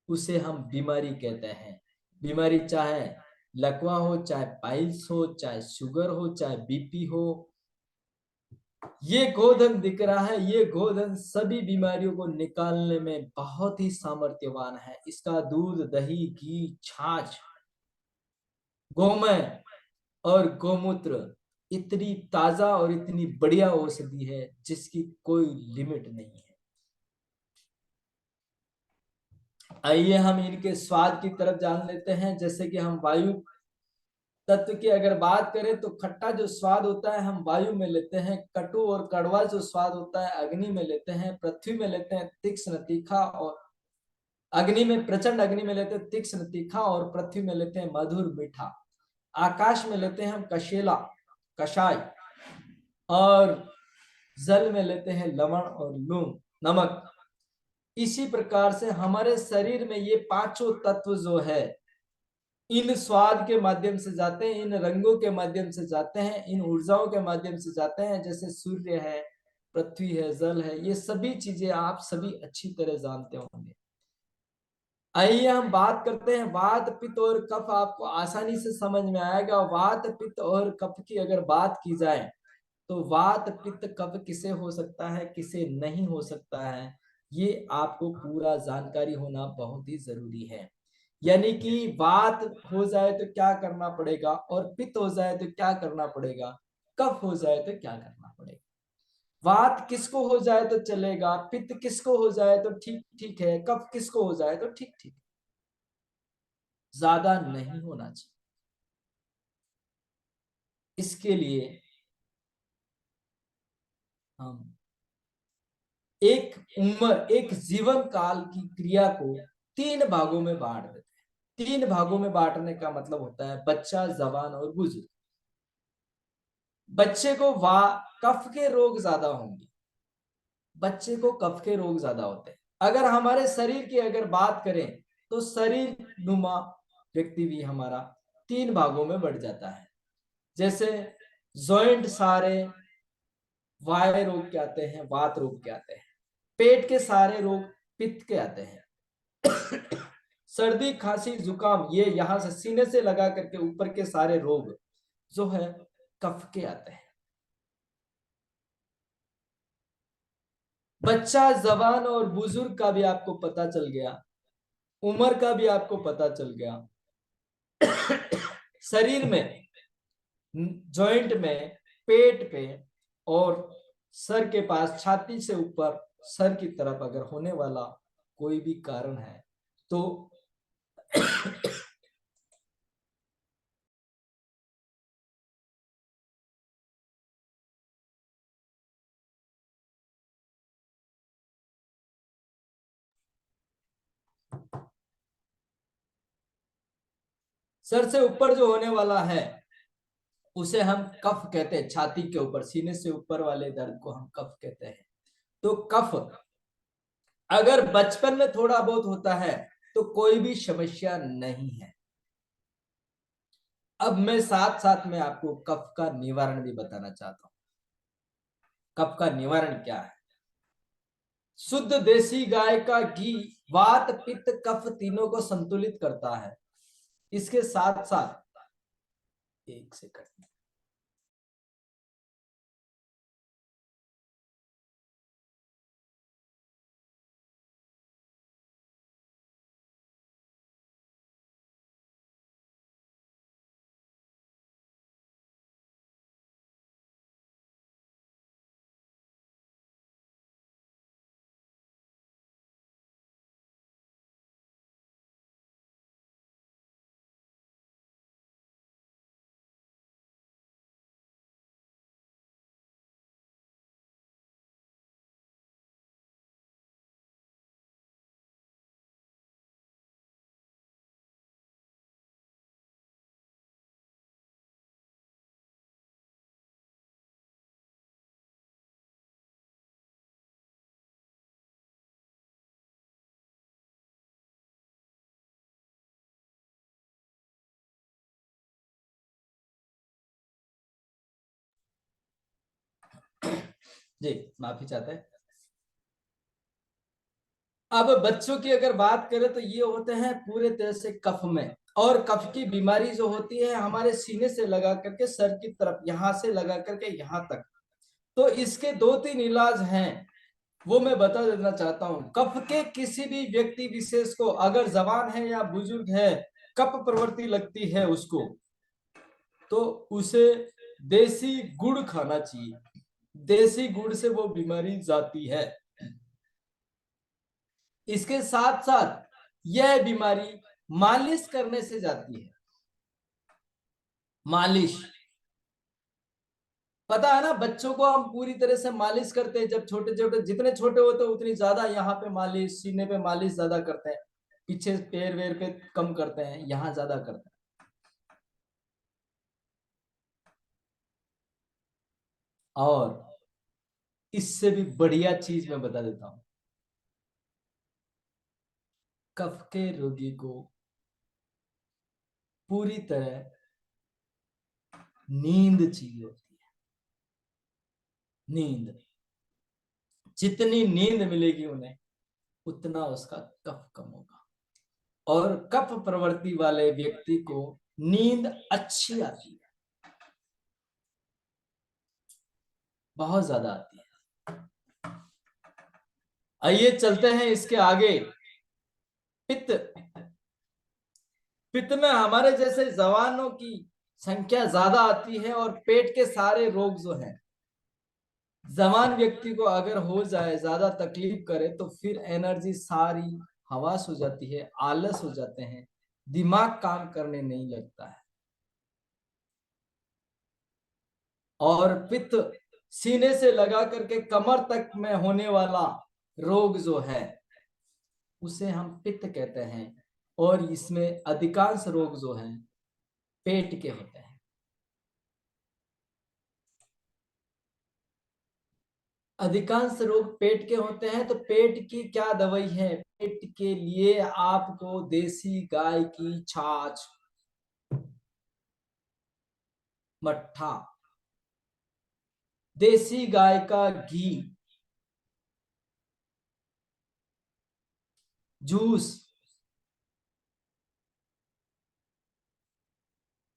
उसे हम बीमारी कहते हैं। बीमारी चाहे लकवा हो, चाहे पाइल्स हो, चाहे शुगर हो, चाहे बीपी हो, ये गोधन दिख रहा है, ये गोधन सभी बीमारियों को निकालने में बहुत ही सामर्थ्यवान है। इसका दूध, दही, घी, छाछ, गोमय और गोमूत्र इतनी ताजा और इतनी बढ़िया औषधि है जिसकी कोई लिमिट नहीं है। आइए हम इनके स्वाद की तरफ जान लेते हैं। जैसे कि हम वायु तत्व की अगर बात करें तो खट्टा जो स्वाद होता है हम वायु में लेते हैं, कटु और कड़वा जो स्वाद होता है अग्नि में लेते हैं, पृथ्वी में लेते हैं तीक्ष्ण तीखा, और अग्नि में प्रचंड अग्नि में लेते हैं तीक्ष्ण तीखा, और पृथ्वी में लेते हैं मधुर मीठा, आकाश में लेते हैं हम कशेला कषाय, और जल में लेते हैं लवण और लूण नमक। इसी प्रकार से हमारे शरीर में ये पांचों तत्व जो है इन स्वाद के माध्यम से जाते हैं, इन रंगों के माध्यम से जाते हैं, इन ऊर्जाओं के माध्यम से जाते हैं। जैसे सूर्य है, पृथ्वी है, जल है, ये सभी चीजें आप सभी अच्छी तरह जानते होंगे। आइए हम बात करते हैं वात पित्त और कफ। आपको आसानी से समझ में आएगा। वात पित्त और कफ की अगर बात की जाए तो वात पित्त कफ किसे हो सकता है, किसे नहीं हो सकता है, ये आपको पूरा जानकारी होना बहुत ही जरूरी है। यानी कि वात हो जाए तो क्या करना पड़ेगा, और पित्त हो जाए तो क्या करना पड़ेगा, कफ हो जाए तो क्या करना पड़ेगा। वात किसको हो जाए तो चलेगा, पित्त किसको हो जाए तो ठीक ठीक है, कफ किसको हो जाए तो ठीक ठीक, ज्यादा नहीं होना चाहिए। इसके लिए हम एक उम्र, एक जीवन काल की क्रिया को 3 भागों में बांट देते हैं। 3 भागों में बांटने का मतलब होता है बच्चा, जवान और बुजुर्ग। बच्चे को कफ के रोग ज्यादा होंगे, बच्चे को कफ के रोग ज्यादा होते हैं। अगर हमारे शरीर की अगर बात करें तो शरीर नुमा व्यक्ति भी हमारा 3 भागों में बढ़ जाता है। जैसे जॉइंट सारे वाय रोग के आते हैं, वात रोग के आते हैं, पेट के सारे रोग पित्त के आते हैं, सर्दी खांसी जुकाम ये यहां से सीने से लगा करके ऊपर के सारे रोग जो है कफ के आते हैं। बच्चा, जवान और बुजुर्ग का भी आपको पता चल गया, उम्र का भी आपको पता चल गया। शरीर में, जॉइंट में, पेट पे और सर के पास, छाती से ऊपर सर की तरफ अगर होने वाला कोई भी कारण है तो सर से ऊपर जो होने वाला है उसे हम कफ कहते हैं। छाती के ऊपर, सीने से ऊपर वाले दर्द को हम कफ कहते हैं। तो कफ अगर बचपन में थोड़ा बहुत होता है तो कोई भी समस्या नहीं है। अब मैं साथ साथ में आपको कफ का निवारण भी बताना चाहता हूं। कफ का निवारण क्या है? शुद्ध देसी गाय का घी वात पित्त कफ तीनों को संतुलित करता है। इसके साथ साथ, एक सेकंड, जी माफी चाहते हैं। अब बच्चों की अगर बात करें तो ये होते हैं पूरे तरह से कफ में, और कफ की बीमारी जो होती है हमारे सीने से लगा करके सर की तरफ, यहां से लगा करके यहां तक। तो इसके 2-3 इलाज हैं, वो मैं बता देना चाहता हूं। कफ के किसी भी व्यक्ति विशेष को, अगर जवान है या बुजुर्ग है, कफ प्रवृत्ति लगती है उसको, तो उसे देसी गुड़ खाना चाहिए। देसी गुड़ से वो बीमारी जाती है। इसके साथ साथ यह बीमारी मालिश करने से जाती है। मालिश, पता है ना, बच्चों को हम पूरी तरह से मालिश करते हैं जब छोटे छोटे, जितने छोटे होते हैं उतनी ज्यादा यहाँ पे मालिश, सीने पे मालिश ज्यादा करते हैं, पीछे पैर वेर पे कम करते हैं, यहाँ ज्यादा करते हैं। और इससे भी बढ़िया चीज मैं बता देता हूँ, कफ के रोगी को पूरी तरह नींद चाहिए होती है। नींद, जितनी नींद मिलेगी उन्हें उतना उसका कफ कम होगा। और कफ प्रवृत्ति वाले व्यक्ति को नींद अच्छी आती है, बहुत ज्यादा आती है। आइए चलते हैं इसके आगे। पित्त, पित्त में हमारे जैसे जवानों की संख्या ज्यादा आती है, और पेट के सारे रोग जो हैं, जवान व्यक्ति को अगर हो जाए, ज्यादा तकलीफ करे, तो फिर एनर्जी सारी हवास हो जाती है, आलस हो जाते हैं, दिमाग काम करने नहीं लगता है। और पित्त सीने से लगा करके कमर तक में होने वाला रोग जो है उसे हम पित्त कहते हैं। और इसमें अधिकांश रोग जो हैं पेट के होते हैं। अधिकांश रोग पेट के होते हैं। तो पेट की क्या दवाई है? पेट के लिए आपको देसी गाय की छाछ, मट्ठा, देसी गाय का घी, जूस,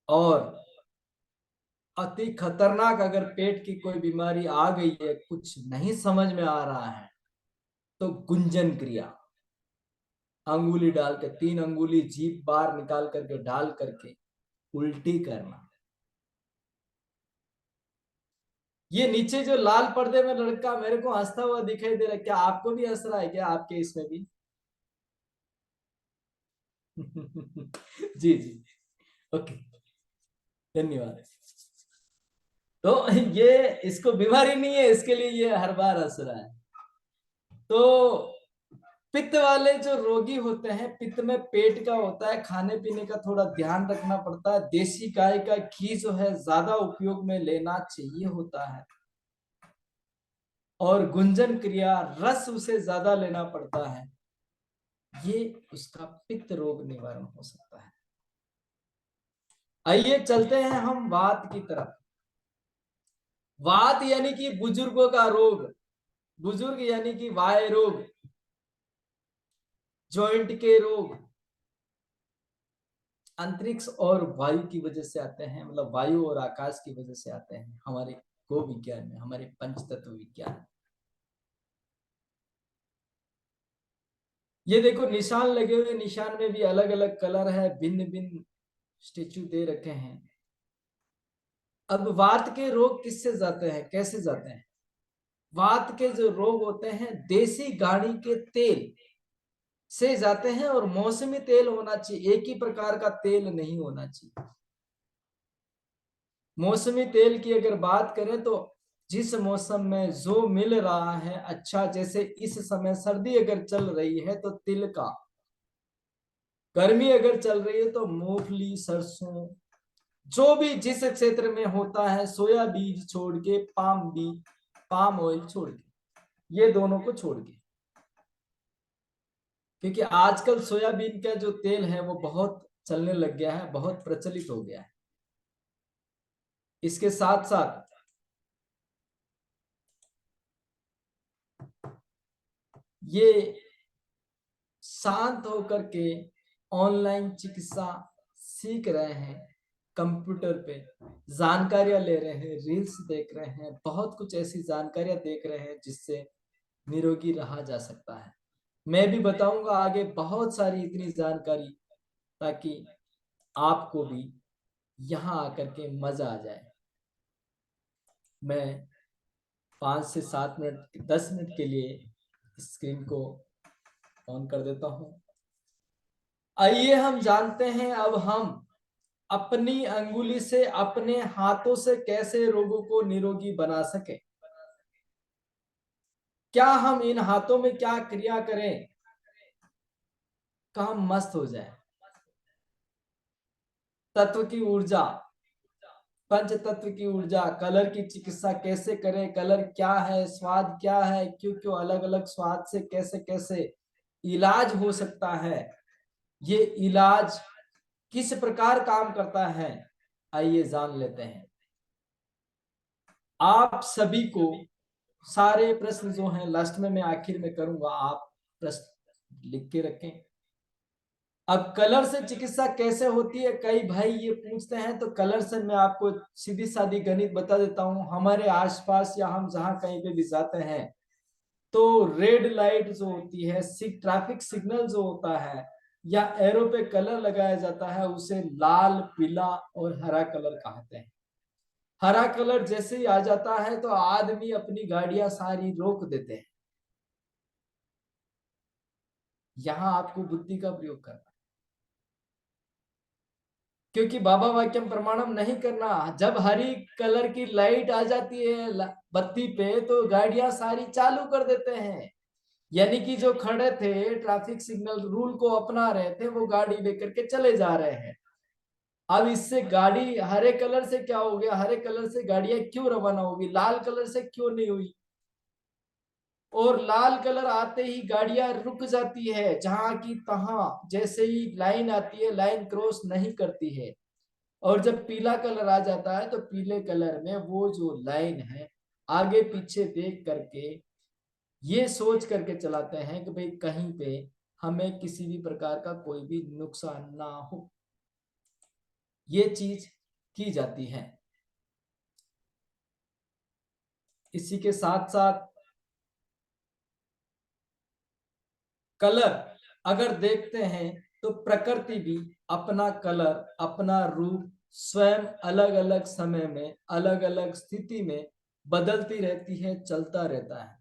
और अति खतरनाक अगर पेट की कोई बीमारी आ गई है, कुछ नहीं समझ में आ रहा है, तो गुंजन क्रिया, अंगुली डाल के 3 अंगुली जीभ बाहर निकाल करके डाल करके उल्टी करना। ये नीचे जो लाल पर्दे में लड़का मेरे को हंसता हुआ दिखाई दे रहा है, क्या आपको भी हंस रहा है क्या आपके इसमें भी? जी जी, ओके, धन्यवाद। तो ये, इसको बीमारी नहीं है, इसके लिए ये हर बार हंस रहा है। तो पित्त वाले जो रोगी होते हैं, पित्त में पेट का होता है, खाने पीने का थोड़ा ध्यान रखना पड़ता है। देसी गाय का घी जो है ज्यादा उपयोग में लेना चाहिए होता है, और गुंजन क्रिया, रस उसे ज्यादा लेना पड़ता है। ये उसका पित्त रोग निवारण हो सकता है। आइए चलते हैं हम वात की तरफ। वात यानी कि बुजुर्गों का रोग, बुजुर्ग यानी कि वाय रोग, जॉइंट के रोग, अंतरिक्ष और वायु की वजह से आते हैं, मतलब वायु और आकाश की वजह से आते हैं हमारे गो विज्ञान में, हमारे पंचतत्व विज्ञान। ये देखो निशान लगे हुए, निशान में भी अलग अलग कलर है, भिन्न भिन्न स्टेचू दे रखे हैं। अब वात के रोग किससे जाते हैं, कैसे जाते हैं? वात के जो रोग होते हैं देसी गाड़ी के तेल से जाते हैं, और मौसमी तेल होना चाहिए, एक ही प्रकार का तेल नहीं होना चाहिए। मौसमी तेल की अगर बात करें तो जिस मौसम में जो मिल रहा है, अच्छा जैसे इस समय सर्दी अगर चल रही है तो तिल का, गर्मी अगर चल रही है तो मूंगफली, सरसों, जो भी जिस क्षेत्र में होता है, सोया बीज छोड़ के पाम बीज, पाम ऑयल छोड़ के, ये दोनों को छोड़ के, क्योंकि आजकल सोयाबीन का जो तेल है वो बहुत चलने लग गया है, बहुत प्रचलित हो गया है। इसके साथ साथ ये शांत होकर के ऑनलाइन चिकित्सा सीख रहे हैं, कंप्यूटर पे जानकारियां ले रहे हैं, रील्स देख रहे हैं, बहुत कुछ ऐसी जानकारियां देख रहे हैं जिससे निरोगी रहा जा सकता है। मैं भी बताऊंगा आगे बहुत सारी इतनी जानकारी, ताकि आपको भी यहाँ आकर के मजा आ जाए। मैं 5 से 7 मिनट 10 मिनट के लिए स्क्रीन को ऑन कर देता हूं। आइए हम जानते हैं अब हम अपनी अंगुली से, अपने हाथों से कैसे रोगों को निरोगी बना सके। क्या हम इन हाथों में क्या क्रिया करें काम मस्त हो जाए। तत्व की ऊर्जा, पंच तत्व की ऊर्जा, कलर की चिकित्सा कैसे करें, कलर क्या है, स्वाद क्या है, क्यों क्यों अलग अलग स्वाद से कैसे कैसे इलाज हो सकता है, ये इलाज किस प्रकार काम करता है, आइए जान लेते हैं। आप सभी को सारे प्रश्न जो हैं लास्ट में मैं आखिर में करूंगा, आप प्रश्न लिख के रखें। अब कलर से चिकित्सा कैसे होती है, कई भाई ये पूछते हैं, तो कलर से मैं आपको सीधी सादी गणित बता देता हूं। हमारे आसपास या हम जहां कहीं पे भी जाते हैं तो रेड लाइट जो होती है, ट्रैफिक सिग्नल जो होता है या एरो पे कलर लगाया जाता है, उसे लाल, पीला और हरा कलर कहते हैं। हरा कलर जैसे ही आ जाता है तो आदमी अपनी गाड़ियां सारी रोक देते हैं। यहां आपको बुद्धि का प्रयोग करना, क्योंकि बाबा वाक्यम प्रमाणम नहीं करना। जब हरी कलर की लाइट आ जाती है बत्ती पे तो गाड़ियां सारी चालू कर देते हैं, यानी कि जो खड़े थे ट्रैफिक सिग्नल रूल को अपना रहे थे वो गाड़ी लेकर के चले जा रहे हैं। अब इससे गाड़ी हरे कलर से क्या हो गया, हरे कलर से गाड़ियां क्यों रवाना होगी, लाल कलर से क्यों नहीं हुई। और लाल कलर आते ही गाड़ियां रुक जाती है, जहां की तहां, जैसे ही लाइन आती है लाइन क्रॉस नहीं करती है। और जब पीला कलर आ जाता है तो पीले कलर में वो जो लाइन है आगे पीछे देख करके ये सोच करके चलाते हैं कि भाई कहीं पे हमें किसी भी प्रकार का कोई भी नुकसान ना हो, ये चीज की जाती है। इसी के साथ साथ कलर अगर देखते हैं तो प्रकृति भी अपना कलर, अपना रूप स्वयं अलग अलग समय में, अलग अलग स्थिति में बदलती रहती है, चलता रहता है।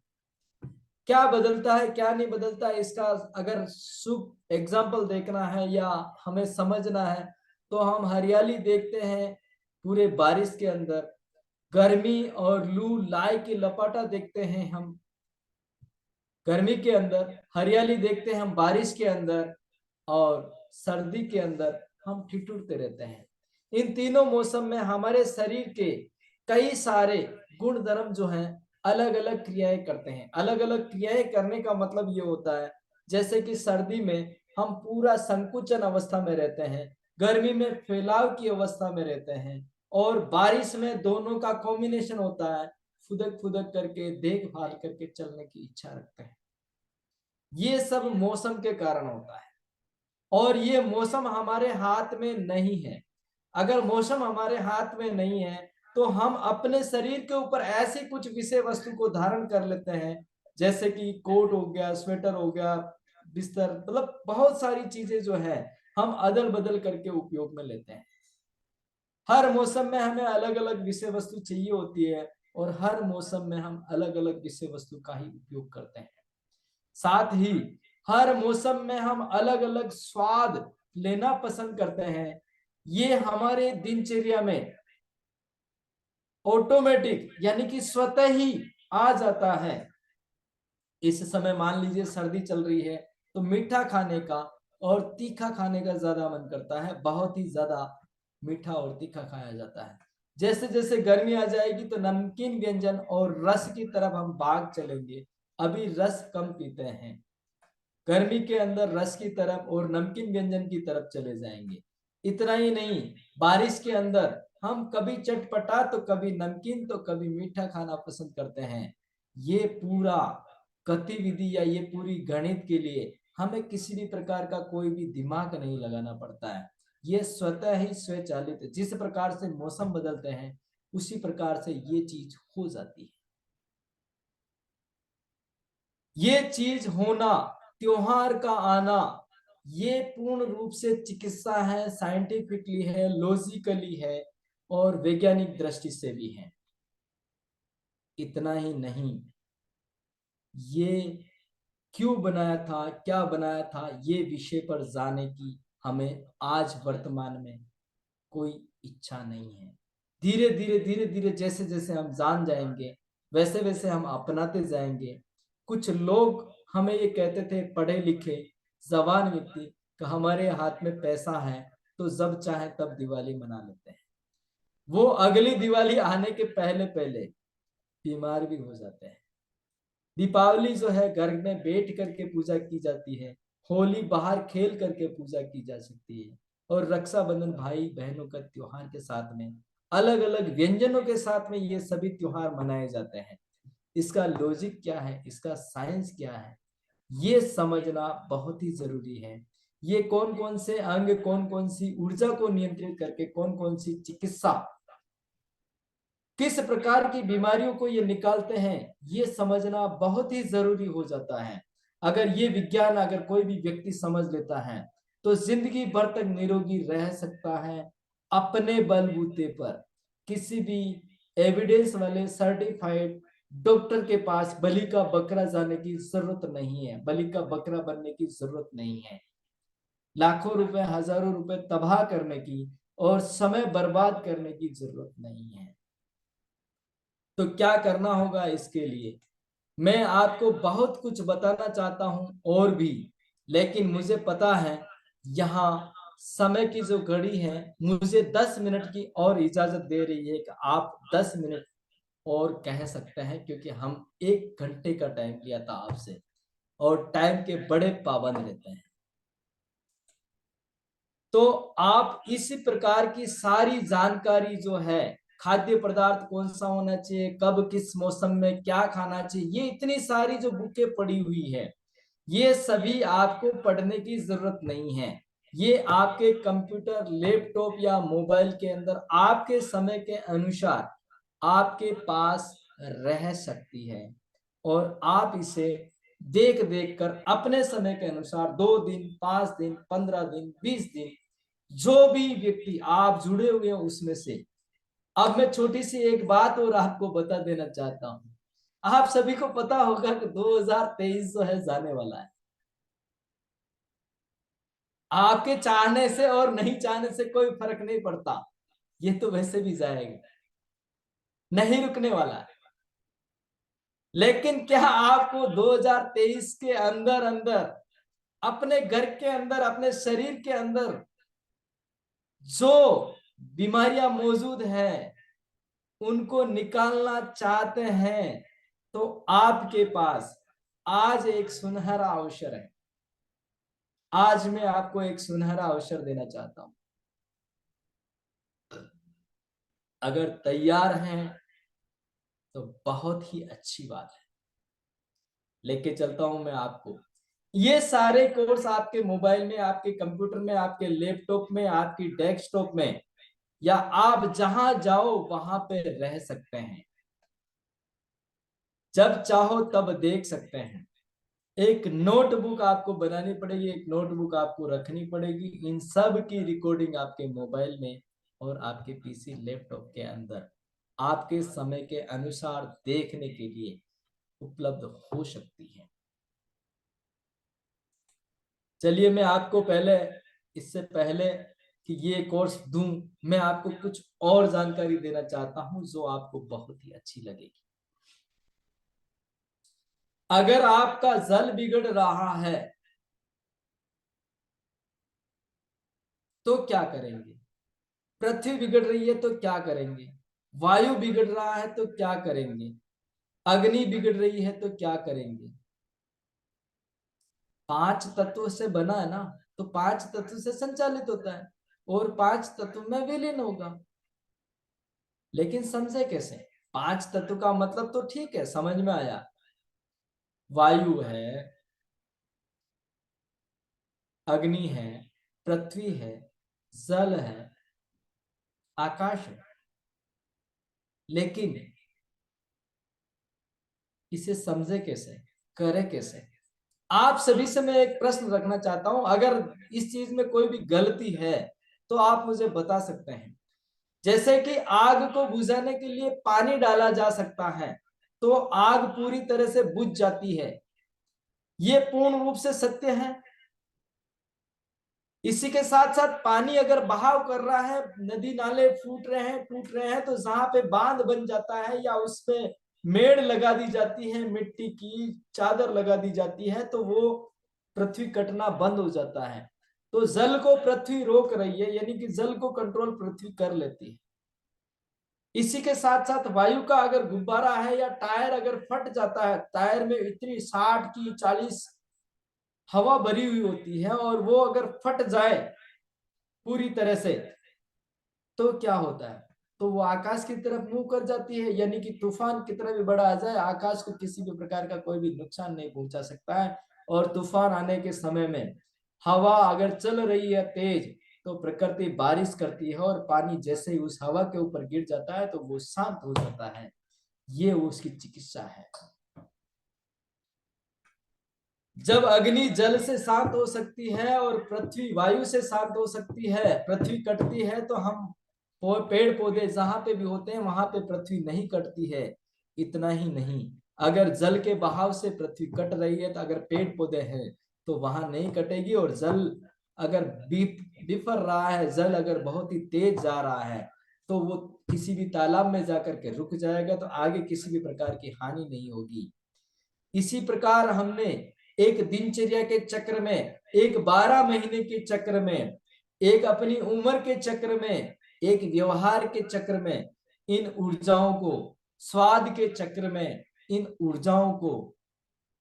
क्या बदलता है क्या नहीं बदलता है, इसका अगर शुभ एग्जाम्पल देखना है या हमें समझना है तो हम हरियाली देखते हैं पूरे बारिश के अंदर, गर्मी और लू लाई की लपाटा देखते हैं हम गर्मी के अंदर, हरियाली देखते हैं हम बारिश के अंदर, और सर्दी के अंदर हम ठिठुरते रहते हैं। इन तीनों मौसम में हमारे शरीर के कई सारे गुण धर्म जो हैं अलग अलग क्रियाएं करते हैं। अलग अलग क्रियाएं करने का मतलब ये होता है, जैसे कि सर्दी में हम पूरा संकुचन अवस्था में रहते हैं, गर्मी में फैलाव की अवस्था में रहते हैं, और बारिश में दोनों का कॉम्बिनेशन होता है, फुदक फुदक करके देखभाल करके चलने की इच्छा रखते हैं। ये सब मौसम के कारण होता है, और ये मौसम हमारे हाथ में नहीं है। अगर मौसम हमारे हाथ में नहीं है तो हम अपने शरीर के ऊपर ऐसी कुछ विषय वस्तु को धारण कर लेते हैं, जैसे कि कोट हो गया, स्वेटर हो गया, बिस्तर, मतलब बहुत सारी चीजें जो है हम अदल बदल करके उपयोग में लेते हैं। हर मौसम में हमें अलग अलग विषय वस्तु चाहिए होती है, और हर मौसम में हम अलग अलग विषय वस्तु का ही उपयोग करते हैं। साथ ही हर मौसम में हम अलग अलग स्वाद लेना पसंद करते हैं। ये हमारे दिनचर्या में ऑटोमेटिक यानी कि स्वतः ही आ जाता है। इस समय मान लीजिए सर्दी चल रही है तो मीठा खाने का और तीखा खाने का ज्यादा मन करता है, बहुत ही ज्यादा मीठा और तीखा खाया जाता है। जैसे जैसे गर्मी आ जाएगी तो नमकीन व्यंजन और रस की तरफ हम भाग चलेंगे। अभी रस कम पीते हैं, गर्मी के अंदर रस की तरफ और नमकीन व्यंजन की तरफ चले जाएंगे। इतना ही नहीं, बारिश के अंदर हम कभी चटपटा तो कभी नमकीन तो कभी मीठा खाना पसंद करते हैं। ये पूरा गतिविधि या ये पूरी गणित के लिए हमें किसी भी प्रकार का कोई भी दिमाग नहीं लगाना पड़ता है। ये स्वतः ही स्वचालित, जिस प्रकार से मौसम बदलते हैं उसी प्रकार से ये चीज हो जाती है। ये चीज होना, त्योहार का आना, ये पूर्ण रूप से चिकित्सा है, साइंटिफिकली है, लॉजिकली है, और वैज्ञानिक दृष्टि से भी है। इतना ही नहीं, ये क्यों बनाया था, क्या बनाया था, ये विषय पर जानने की हमें आज वर्तमान में कोई इच्छा नहीं है। धीरे धीरे धीरे धीरे जैसे जैसे हम जान जाएंगे, वैसे वैसे हम अपनाते जाएंगे। कुछ लोग हमें ये कहते थे, पढ़े लिखे जवान व्यक्ति, कि हमारे हाथ में पैसा है तो जब चाहे तब दिवाली मना लेते हैं। वो अगली दिवाली आने के पहले पहले बीमार भी हो जाते हैं। दीपावली जो है घर में बैठ करके पूजा की जाती है, होली बाहर खेल करके पूजा की जा सकती है, और रक्षाबंधन भाई बहनों का त्योहार के साथ में अलग अलग व्यंजनों के साथ में ये सभी त्योहार मनाए जाते हैं। इसका लॉजिक क्या है, इसका साइंस क्या है, ये समझना बहुत ही जरूरी है। ये कौन कौन से अंग, कौन कौन सी ऊर्जा को नियंत्रित करके कौन कौन सी चिकित्सा, किस प्रकार की बीमारियों को ये निकालते हैं, ये समझना बहुत ही जरूरी हो जाता है। अगर ये विज्ञान अगर कोई भी व्यक्ति समझ लेता है तो जिंदगी भर तक निरोगी रह सकता है अपने बलबूते पर। किसी भी एविडेंस वाले सर्टिफाइड डॉक्टर के पास बलि का बकरा जाने की जरूरत नहीं है, बलि का बकरा बनने की जरूरत नहीं है। लाखों रुपए, हजारों रुपए तबाह करने की और समय बर्बाद करने की जरूरत नहीं है। तो क्या करना होगा इसके लिए, मैं आपको बहुत कुछ बताना चाहता हूं और भी, लेकिन मुझे पता है यहाँ समय की जो घड़ी है मुझे 10 मिनट की और इजाजत दे रही है कि आप 10 मिनट और कह सकते हैं, क्योंकि हम 1 घंटे का टाइम लिया था आपसे और टाइम के बड़े पाबंद रहते हैं। तो आप इसी प्रकार की सारी जानकारी जो है, खाद्य पदार्थ कौन सा होना चाहिए, कब किस मौसम में क्या खाना चाहिए, ये इतनी सारी जो बुकें पड़ी हुई है, ये सभी आपको पढ़ने की जरूरत नहीं है। ये आपके कंप्यूटर, लैपटॉप या मोबाइल के अंदर आपके समय के अनुसार आपके पास रह सकती है, और आप इसे देख देख कर अपने समय के अनुसार 2 दिन, 5 दिन, 15 दिन, 20 दिन, जो भी व्यक्ति आप जुड़े हुए हैं उसमें से। अब मैं छोटी सी एक बात और आपको बता देना चाहता हूं। आप सभी को पता होगा कि 2023 जो है जाने वाला है। आपके चाहने से और नहीं चाहने से कोई फर्क नहीं पड़ता, ये तो वैसे भी जाएगा, नहीं रुकने वाला है। लेकिन क्या आपको 2023 के अंदर अंदर अपने घर के अंदर, अपने शरीर के अंदर जो बीमारियां मौजूद हैं उनको निकालना चाहते हैं, तो आपके पास आज एक सुनहरा अवसर है। आज मैं आपको एक सुनहरा अवसर देना चाहता हूं। अगर तैयार हैं तो बहुत ही अच्छी बात है। लेके चलता हूं मैं आपको। ये सारे कोर्स आपके मोबाइल में, आपके कंप्यूटर में, आपके लैपटॉप में, आपकी डेस्कटॉप में, या आप जहां जाओ वहां पे रह सकते हैं। जब चाहो तब देख सकते हैं। एक नोटबुक आपको बनानी पड़ेगी, एक नोटबुक आपको रखनी पड़ेगी। इन सब की रिकॉर्डिंग आपके मोबाइल में और आपके पीसी, लैपटॉप के अंदर आपके समय के अनुसार देखने के लिए उपलब्ध हो सकती है। चलिए, मैं आपको पहले, इससे पहले कि ये कोर्स दूं, मैं आपको कुछ और जानकारी देना चाहता हूं जो आपको बहुत ही अच्छी लगेगी। अगर आपका जल बिगड़ रहा है तो क्या करेंगे? पृथ्वी बिगड़ रही है तो क्या करेंगे? वायु बिगड़ रहा है तो क्या करेंगे? अग्नि बिगड़ रही है तो क्या करेंगे? 5 तत्वों से बना है ना, तो 5 तत्व से संचालित होता है और 5 तत्व में विलीन होगा। लेकिन समझे कैसे? 5 तत्व का मतलब तो ठीक है, समझ में आया। वायु है, अग्नि है, पृथ्वी है, जल है, आकाश है। लेकिन इसे समझे कैसे, करे कैसे? आप सभी से मैं एक प्रश्न रखना चाहता हूं। अगर इस चीज में कोई भी गलती है तो आप मुझे बता सकते हैं। जैसे कि आग को बुझाने के लिए पानी डाला जा सकता है, तो आग पूरी तरह से बुझ जाती है। ये पूर्ण रूप से सत्य है। इसी के साथ साथ पानी अगर बहाव कर रहा है, नदी नाले फूट रहे हैं, टूट रहे हैं, तो जहां पे बांध बन जाता है या उसपे मेड़ लगा दी जाती है, मिट्टी की चादर लगा दी जाती है, तो वो पृथ्वी कटना बंद हो जाता है। तो जल को पृथ्वी रोक रही है, यानी कि जल को कंट्रोल पृथ्वी कर लेती है। इसी के साथ साथ वायु का अगर गुब्बारा है या टायर अगर फट जाता है, टायर में इतनी 60 की 40 हवा भरी हुई होती है, और वो अगर फट जाए पूरी तरह से, तो क्या होता है? तो वो आकाश की तरफ मुंह कर जाती है, यानी कि तूफान कितना भी बड़ा आ जाए, आकाश को किसी भी प्रकार का कोई भी नुकसान नहीं पहुंचा सकता है। और तूफान आने के समय में हवा अगर चल रही है तेज, तो प्रकृति बारिश करती है, और पानी जैसे ही उस हवा के ऊपर गिर जाता है तो वो शांत हो जाता है। ये उसकी चिकित्सा है। जब अग्नि जल से शांत हो सकती है और पृथ्वी वायु से शांत हो सकती है, पृथ्वी कटती है, तो हम पेड़ पौधे जहां पे भी होते हैं वहां पे पृथ्वी नहीं कटती है। इतना ही नहीं, अगर जल के बहाव से पृथ्वी कट रही है, तो अगर पेड़ पौधे हैं तो वहां नहीं कटेगी। और जल अगर बिफर रहा है, जल अगर बहुत ही तेज जा रहा है, तो वो किसी भी तालाब में जाकर के रुक जाएगा, तो आगे किसी भी प्रकार की हानि नहीं होगी। इसी प्रकार हमने एक दिनचर्या के चक्र में, एक 12 महीने के चक्र में, एक अपनी उम्र के चक्र में, एक व्यवहार के चक्र में, इन ऊर्जाओं को, स्वाद के चक्र में इन ऊर्जाओं को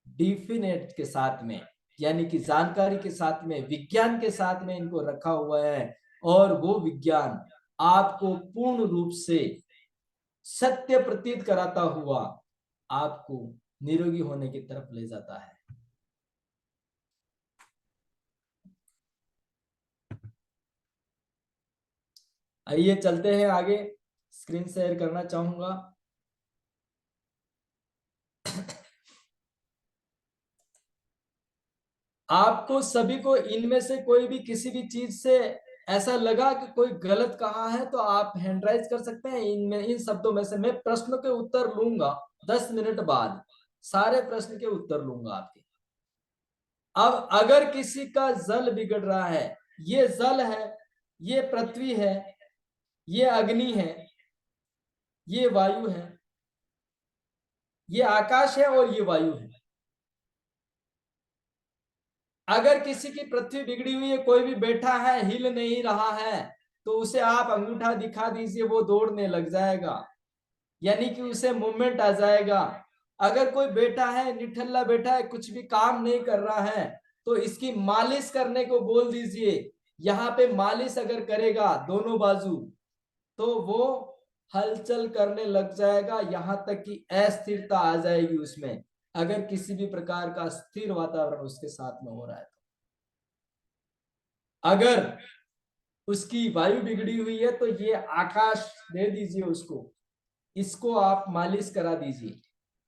डिफिनेट के साथ में, यानी कि जानकारी के साथ में, विज्ञान के साथ में इनको रखा हुआ है। और वो विज्ञान आपको पूर्ण रूप से सत्य प्रतीत कराता हुआ आपको निरोगी होने की तरफ ले जाता है। आइए चलते हैं आगे। स्क्रीन शेयर करना चाहूंगा। आपको सभी को इनमें से कोई भी किसी भी चीज से ऐसा लगा कि कोई गलत कहा है, तो आप हैंड राइज कर सकते हैं। इनमें इन शब्दों में से मैं प्रश्न के उत्तर लूंगा 10 मिनट बाद, सारे प्रश्न के उत्तर लूंगा आपके। अब अगर किसी का जल बिगड़ रहा है, ये जल है, ये पृथ्वी है, ये अग्नि है, ये वायु है, ये आकाश है, और ये वायु है। अगर किसी की पृथ्वी बिगड़ी हुई है, कोई भी बैठा है हिल नहीं रहा है, तो उसे आप अंगूठा दिखा दीजिए, वो दौड़ने लग जाएगा, यानी कि उसे मूवमेंट आ जाएगा। अगर कोई बैठा है, निठल्ला बैठा है, कुछ भी काम नहीं कर रहा है, तो इसकी मालिश करने को बोल दीजिए। यहाँ पे मालिश अगर करेगा दोनों बाजू, तो वो हलचल करने लग जाएगा, यहां तक कि अस्थिरता आ जाएगी उसमें, अगर किसी भी प्रकार का स्थिर वातावरण उसके साथ में हो रहा है। अगर उसकी वायु बिगड़ी हुई है, तो ये आकाश दे दीजिए उसको, इसको आप मालिश करा दीजिए।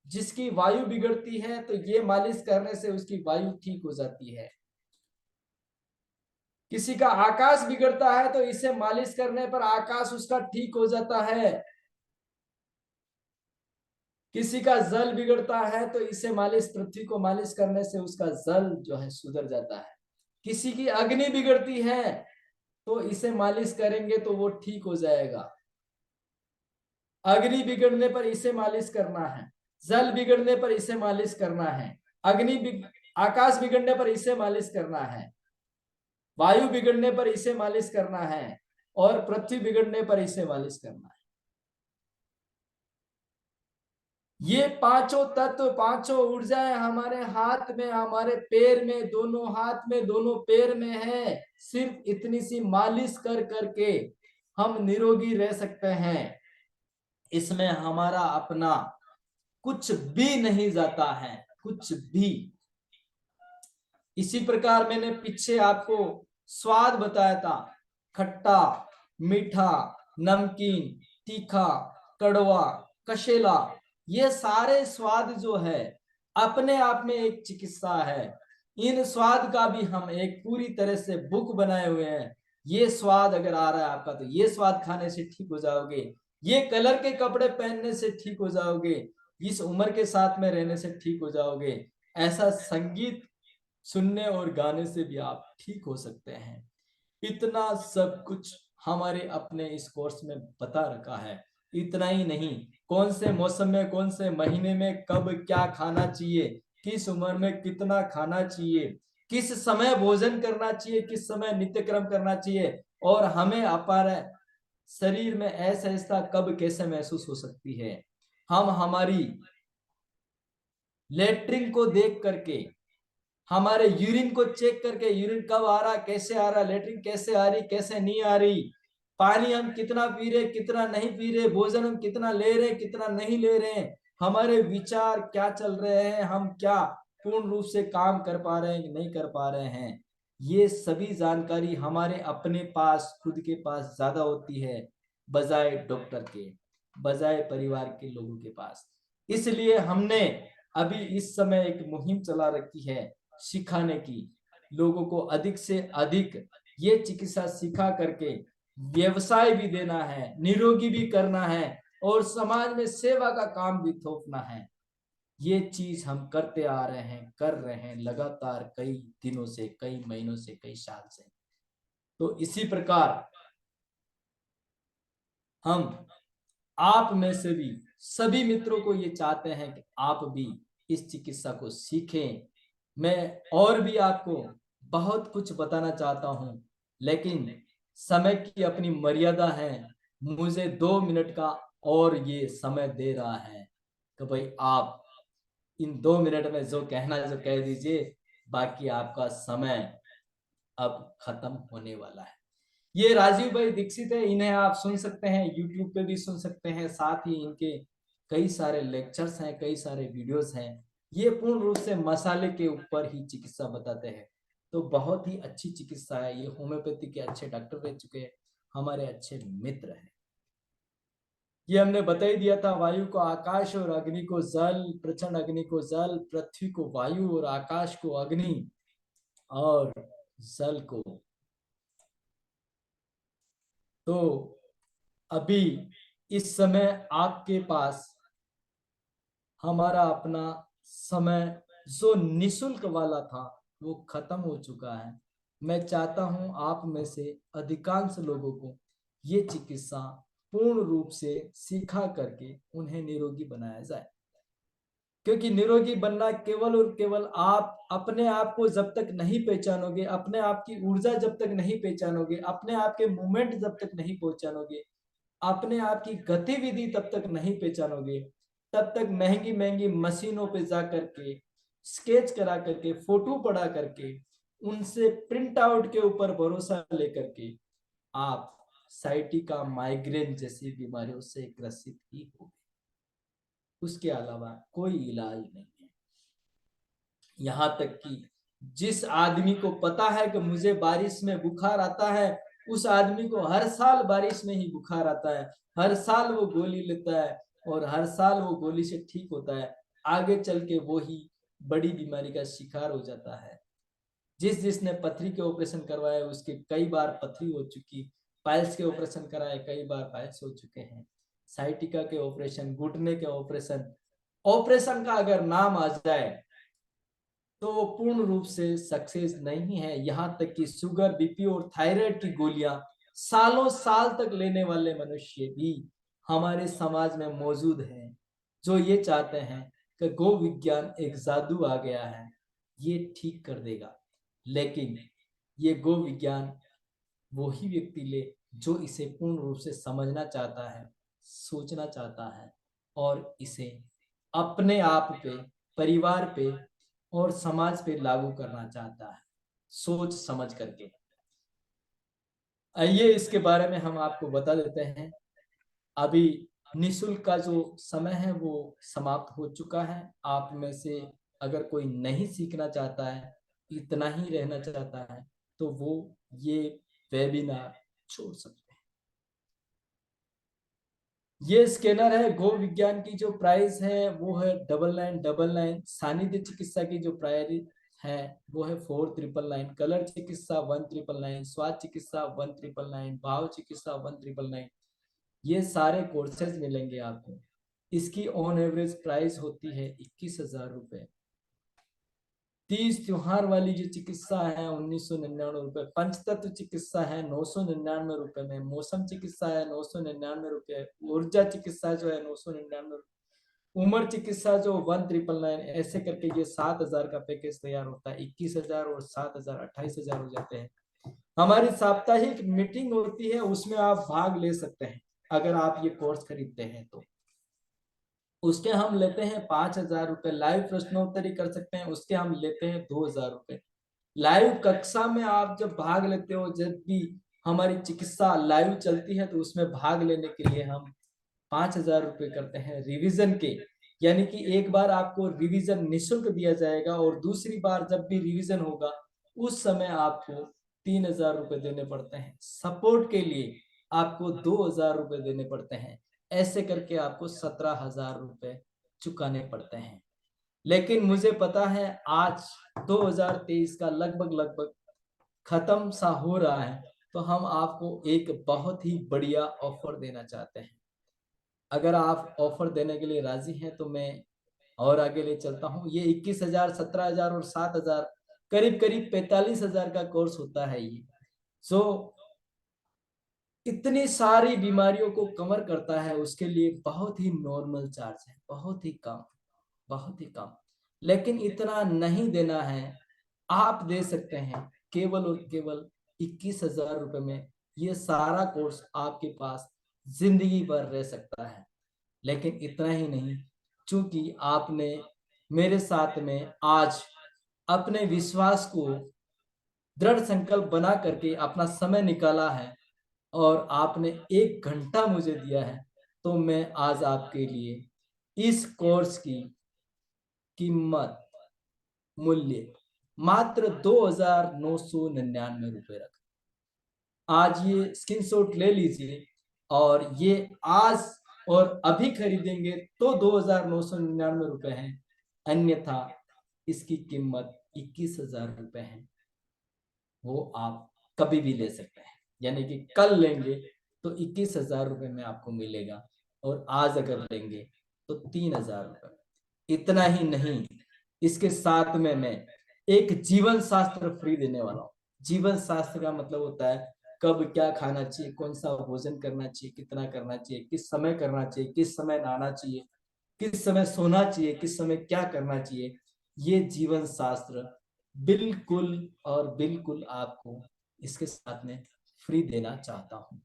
जिसकी वायु बिगड़ती है, तो ये मालिश करने से उसकी वायु ठीक हो जाती है। किसी का आकाश बिगड़ता है, तो इसे मालिश करने पर आकाश उसका ठीक हो जाता है। किसी का जल बिगड़ता है, तो इसे मालिश, पृथ्वी को मालिश करने से उसका जल जो है सुधर जाता है। किसी की अग्नि बिगड़ती है, तो इसे मालिश करेंगे तो वो ठीक हो जाएगा। अग्नि बिगड़ने पर इसे मालिश करना है, जल बिगड़ने पर इसे मालिश करना है, आकाश बिगड़ने पर इसे मालिश करना है, वायु बिगड़ने पर इसे मालिश करना है, और पृथ्वी बिगड़ने पर इसे मालिश करना है। ये पांचों तत्व, पांचों ऊर्जाएं हमारे हाथ में, हमारे पैर में, दोनों हाथ में, दोनों पैर में है। सिर्फ इतनी सी मालिश कर करके हम निरोगी रह सकते हैं। इसमें हमारा अपना कुछ भी नहीं जाता है, कुछ भी। इसी प्रकार मैंने पीछे आपको स्वाद बताया था, खट्टा, मीठा, नमकीन, तीखा, कड़वा, कशेला, ये सारे स्वाद जो है अपने आप में एक चिकित्सा है। इन स्वाद का भी हम एक पूरी तरह से बुक बनाए हुए हैं। ये स्वाद अगर आ रहा है आपका, तो ये स्वाद खाने से ठीक हो जाओगे, ये कलर के कपड़े पहनने से ठीक हो जाओगे, इस उम्र के साथ में रहने से ठीक हो जाओगे, ऐसा संगीत सुनने और गाने से भी आप ठीक हो सकते हैं। इतना सब कुछ हमारे अपने इस कोर्स में बता रखा है। इतना ही नहीं, कौन से मौसम में, कौन से महीने में कब क्या खाना चाहिए, किस उम्र में कितना खाना चाहिए, किस समय भोजन करना चाहिए, किस समय नित्यक्रम करना चाहिए, और हमें हमारे शरीर में ऐसा कब कैसे महसूस हो सकती है। हम हमारी लेटरिन को देख करके, हमारे यूरिन को चेक करके, यूरिन कब आ रहा, कैसे आ रहा, लेटरिन कैसे आ रही, कैसे नहीं आ रही, पानी हम कितना पी रहे, कितना नहीं पी रहे, भोजन हम कितना ले रहे, कितना नहीं ले रहे हैं, हमारे विचार क्या चल रहे हैं, हम क्या पूर्ण रूप से काम कर पा रहे हैं कि नहीं कर पा रहे हैं, ये सभी जानकारी हमारे अपने पास, खुद के पास ज्यादा होती है, बजाय डॉक्टर के, बजाय परिवार के लोगों के पास। इसलिए हमने अभी इस समय एक मुहिम चला रखी है सिखाने की, लोगों को अधिक से अधिक ये चिकित्सा सिखा करके व्यवसाय भी देना है, निरोगी भी करना है, और समाज में सेवा का काम भी थोपना है। ये चीज हम करते आ रहे हैं, कर रहे हैं लगातार, कई दिनों से, कई महीनों से, कई साल से। तो इसी प्रकार हम आप में से भी सभी मित्रों को ये चाहते हैं कि आप भी इस चिकित्सा को सीखें। मैं और भी आपको बहुत कुछ बताना चाहता हूं, लेकिन समय की अपनी मर्यादा है। मुझे 2 मिनट का और ये समय दे रहा है कि भाई आप इन 2 मिनट में जो कहना जो कह दीजिए, बाकी आपका समय अब खत्म होने वाला है। ये राजीव भाई दीक्षित है, इन्हें आप सुन सकते हैं, यूट्यूब पे भी सुन सकते हैं, साथ ही इनके कई सारे लेक्चर्स हैं, कई सारे वीडियोस हैं। ये पूर्ण रूप से मसाले के ऊपर ही चिकित्सा बताते हैं। तो बहुत ही अच्छी चिकित्सा है ये, होम्योपैथी के अच्छे डॉक्टर रह चुके हैं, हमारे अच्छे मित्र हैं। ये हमने बता ही दिया था, वायु को आकाश और अग्नि को जल, प्रचंड अग्नि को जल, पृथ्वी को वायु और आकाश को अग्नि और जल को। तो अभी इस समय आपके पास हमारा अपना समय जो निशुल्क वाला था वो खत्म हो चुका है। मैं चाहता हूं आप में से अधिकांश लोगों को ये चिकित्सा पूर्ण रूप से सिखा करके उन्हें निरोगी बनाया जाए, क्योंकि निरोगी बनना केवल और केवल आप अपने आप को जब तक नहीं पहचानोगे, अपने आप की ऊर्जा जब तक नहीं पहचानोगे, अपने आप के मूवमेंट जब तक नहीं पहचानोगे, अपने आप की गतिविधि तब तक नहीं पहचानोगे, तब तक महंगी महंगी मशीनों पे जा करके, स्केच करा करके, फोटो पढ़ा करके, उनसे प्रिंट आउट के ऊपर भरोसा लेकर के आप साइटिका, माइग्रेन जैसी बीमारियों से ग्रसित ही हो, उसके अलावा कोई इलाज नहीं है। यहाँ तक कि जिस आदमी को पता है कि मुझे बारिश में बुखार आता है, उस आदमी को हर साल बारिश में ही बुखार आता है, हर साल वो गोली लेता है और हर साल वो गोली से ठीक होता है, आगे चल के वो ही बड़ी बीमारी का शिकार हो जाता है। जिसने पथरी के ऑपरेशन करवाए उसके कई बार पथरी हो चुकी, पाइल्स के ऑपरेशन कराए कई बार पाइल्स हो चुके हैं, साइटिका के ऑपरेशन, घुटने के ऑपरेशन, ऑपरेशन का अगर नाम आ जाए तो वो पूर्ण रूप से सक्सेस नहीं है। यहाँ तक कि शुगर, बीपी और थायराइड की गोलियां सालों साल तक लेने वाले मनुष्य भी हमारे समाज में मौजूद हैं, जो ये चाहते हैं कि गो विज्ञान एक जादू आ गया है, ये ठीक कर देगा। लेकिन ये गो विज्ञान वो ही व्यक्ति ले जो इसे पूर्ण रूप से समझना चाहता है, सोचना चाहता है, और इसे अपने आप पे, परिवार पे और समाज पे लागू करना चाहता है, सोच समझ करके। आइए इसके बारे में हम आपको बता देते हैं। अभी निशुल्क का जो समय है वो समाप्त हो चुका है। आप में से अगर कोई नहीं सीखना चाहता है, इतना ही रहना चाहता है, तो वो ये वेबिनार छोड़ सकते हैं। ये स्कैनर है, गो विज्ञान की जो प्राइस है वो है 9999। सानिध्य चिकित्सा की जो प्राइस है वो है 4999। कलर चिकित्सा 1999, स्वाद चिकित्सा 1999, भाव चिकित्सा 1999। ये सारे कोर्सेज मिलेंगे आपको। इसकी ऑन एवरेज प्राइस होती है 21,000 रुपए। 30 त्योहार वाली जो चिकित्सा है 1999 रुपए, पंचतत्व चिकित्सा है 999 रुपए में, मौसम चिकित्सा है 999 रुपए, ऊर्जा चिकित्सा जो है 999, उमर चिकित्सा जो 1999, ऐसे करके ये 7,000 का पैकेज तैयार होता है। 21,000 और 7,000 28,000 हो जाते हैं। हमारी साप्ताहिक मीटिंग होती है, उसमें आप भाग ले सकते हैं अगर आप ये कोर्स खरीदते हैं तो। उसके हम लेते हैं 5,000 रुपए। लाइव प्रश्नोत्तरी कर सकते हैं, उसके हम लेते हैं 2,000 रुपए। लाइव कक्षा में आप जब भाग लेते हो, जब भी हमारी चिकित्सा लाइव चलती है, तो उसमें भाग लेने के लिए हम 5,000 रुपए करते हैं रिवीजन के। यानी कि एक बार आपको रिवीजन निःशुल्क दिया जाएगा, और दूसरी बार जब भी रिवीजन होगा उस समय आपको 3,000 रुपए देने पड़ते हैं। सपोर्ट के लिए आपको 2,000 रुपए देने पड़ते हैं। ऐसे करके आपको 17,000 रुपए चुकाने पड़ते हैं। लेकिन मुझे पता है आज 2023 का लगभग लगभग खत्म सा हो रहा है, तो हम आपको एक बहुत ही बढ़िया ऑफर देना चाहते हैं। अगर आप ऑफर देने के लिए राजी हैं तो मैं और आगे ले चलता हूँ। ये 21,000, 17,000 और 7,000, करीब करीब 45,000 का कोर्स होता है ये। सो इतनी सारी बीमारियों को कवर करता है, उसके लिए बहुत ही नॉर्मल चार्ज है, बहुत ही कम, बहुत ही कम। लेकिन इतना नहीं देना है, आप दे सकते हैं केवल और केवल 21,000 रुपए में। ये सारा कोर्स आपके पास जिंदगी भर रह सकता है। लेकिन इतना ही नहीं, चूंकि आपने मेरे साथ में आज अपने विश्वास को दृढ़ संकल्प बना करके अपना समय निकाला है, और आपने 1 घंटा मुझे दिया है, तो मैं आज आपके लिए इस कोर्स की कीमत, मूल्य मात्र 2,999 रुपए रख। आज ये स्क्रीनशॉट ले लीजिए, और ये आज और अभी खरीदेंगे तो 2,999 रुपए हैं, अन्यथा इसकी कीमत 21,000 रुपए है। वो आप कभी भी ले सकते हैं, यानी कि कल लेंगे तो 21,000 रुपए में आपको मिलेगा, और आज अगर लेंगे तो 3,000 रुपए। इतना ही नहीं, इसके साथ में मैं एक जीवन शास्त्र फ्री देने वाला हूँ। जीवन शास्त्र का मतलब होता है कब क्या खाना चाहिए, कौन सा भोजन करना चाहिए, कितना करना चाहिए, किस समय करना चाहिए, किस समय नहाना चाहिए, किस समय सोना चाहिए, किस समय क्या करना चाहिए। ये जीवन शास्त्र बिल्कुल और बिल्कुल आपको इसके साथ में फ्री देना चाहता हूँ।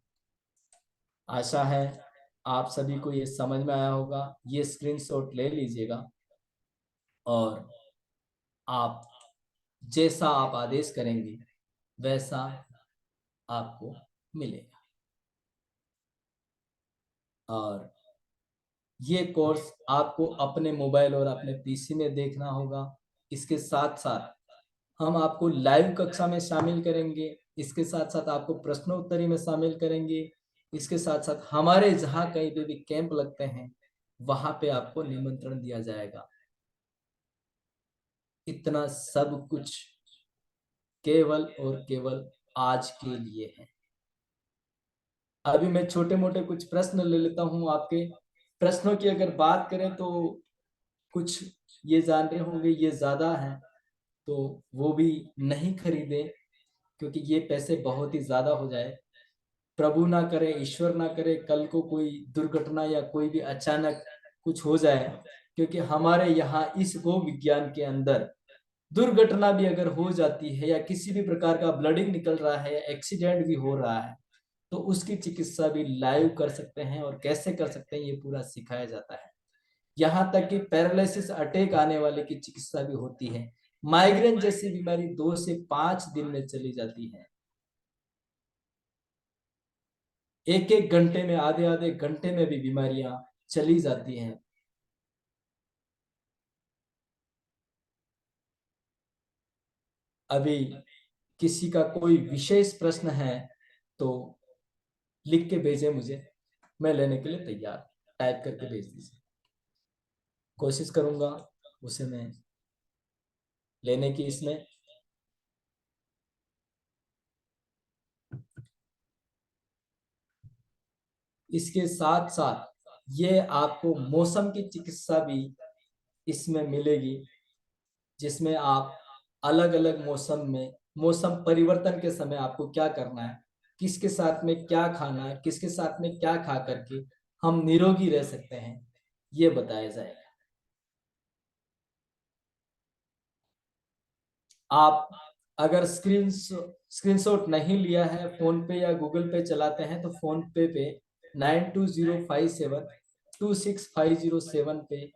आशा है आप सभी को ये समझ में आया होगा। ये स्क्रीनशॉट ले लीजिएगा, और आप जैसा आप आदेश करेंगे वैसा आपको मिलेगा। और ये कोर्स आपको अपने मोबाइल और अपने पीसी में देखना होगा। इसके साथ साथ हम आपको लाइव कक्षा में शामिल करेंगे, इसके साथ साथ आपको प्रश्नोत्तरी में शामिल करेंगे, इसके साथ साथ हमारे जहाँ कहीं पे भी कैंप लगते हैं वहां पे आपको निमंत्रण दिया जाएगा। इतना सब कुछ केवल और केवल आज के लिए है। अभी मैं छोटे मोटे कुछ प्रश्न ले लेता हूँ आपके। प्रश्नों की अगर बात करें तो कुछ ये जान रहे होंगे ये ज्यादा है, तो वो भी नहीं खरीदे, क्योंकि ये पैसे बहुत ही ज्यादा हो जाए। प्रभु ना करे, ईश्वर ना करे, कल को कोई दुर्घटना या कोई भी अचानक कुछ हो जाए, क्योंकि हमारे यहाँ इस गो विज्ञान के अंदर दुर्घटना भी अगर हो जाती है, या किसी भी प्रकार का ब्लडिंग निकल रहा है, या एक्सीडेंट भी हो रहा है, तो उसकी चिकित्सा भी लाइव कर सकते हैं। और कैसे कर सकते हैं ये पूरा सिखाया जाता है। यहाँ तक कि पैरालिसिस अटैक आने वाले की चिकित्सा भी होती है। माइग्रेन जैसी बीमारी 2 से 5 दिन में चली जाती है। एक एक घंटे में, आधे आधे घंटे में भी बीमारियां चली जाती हैं। अभी किसी का कोई विशेष प्रश्न है तो लिख के भेजे मुझे, मैं लेने के लिए तैयार। टाइप करके भेज दीजिए, कोशिश करूंगा उसे मैं लेने की। इसमें इसके साथ साथ ये आपको मौसम की चिकित्सा भी इसमें मिलेगी, जिसमें आप अलग अलग मौसम में, मौसम परिवर्तन के समय आपको क्या करना है, किसके साथ में क्या खाना है, किसके साथ में क्या खा करके हम निरोगी रह सकते हैं, ये बताया जाएगा। आप अगर स्क्रीनशॉट नहीं लिया है, फोन पे या गूगल पे चलाते हैं तो फोन पे 9205726507 पे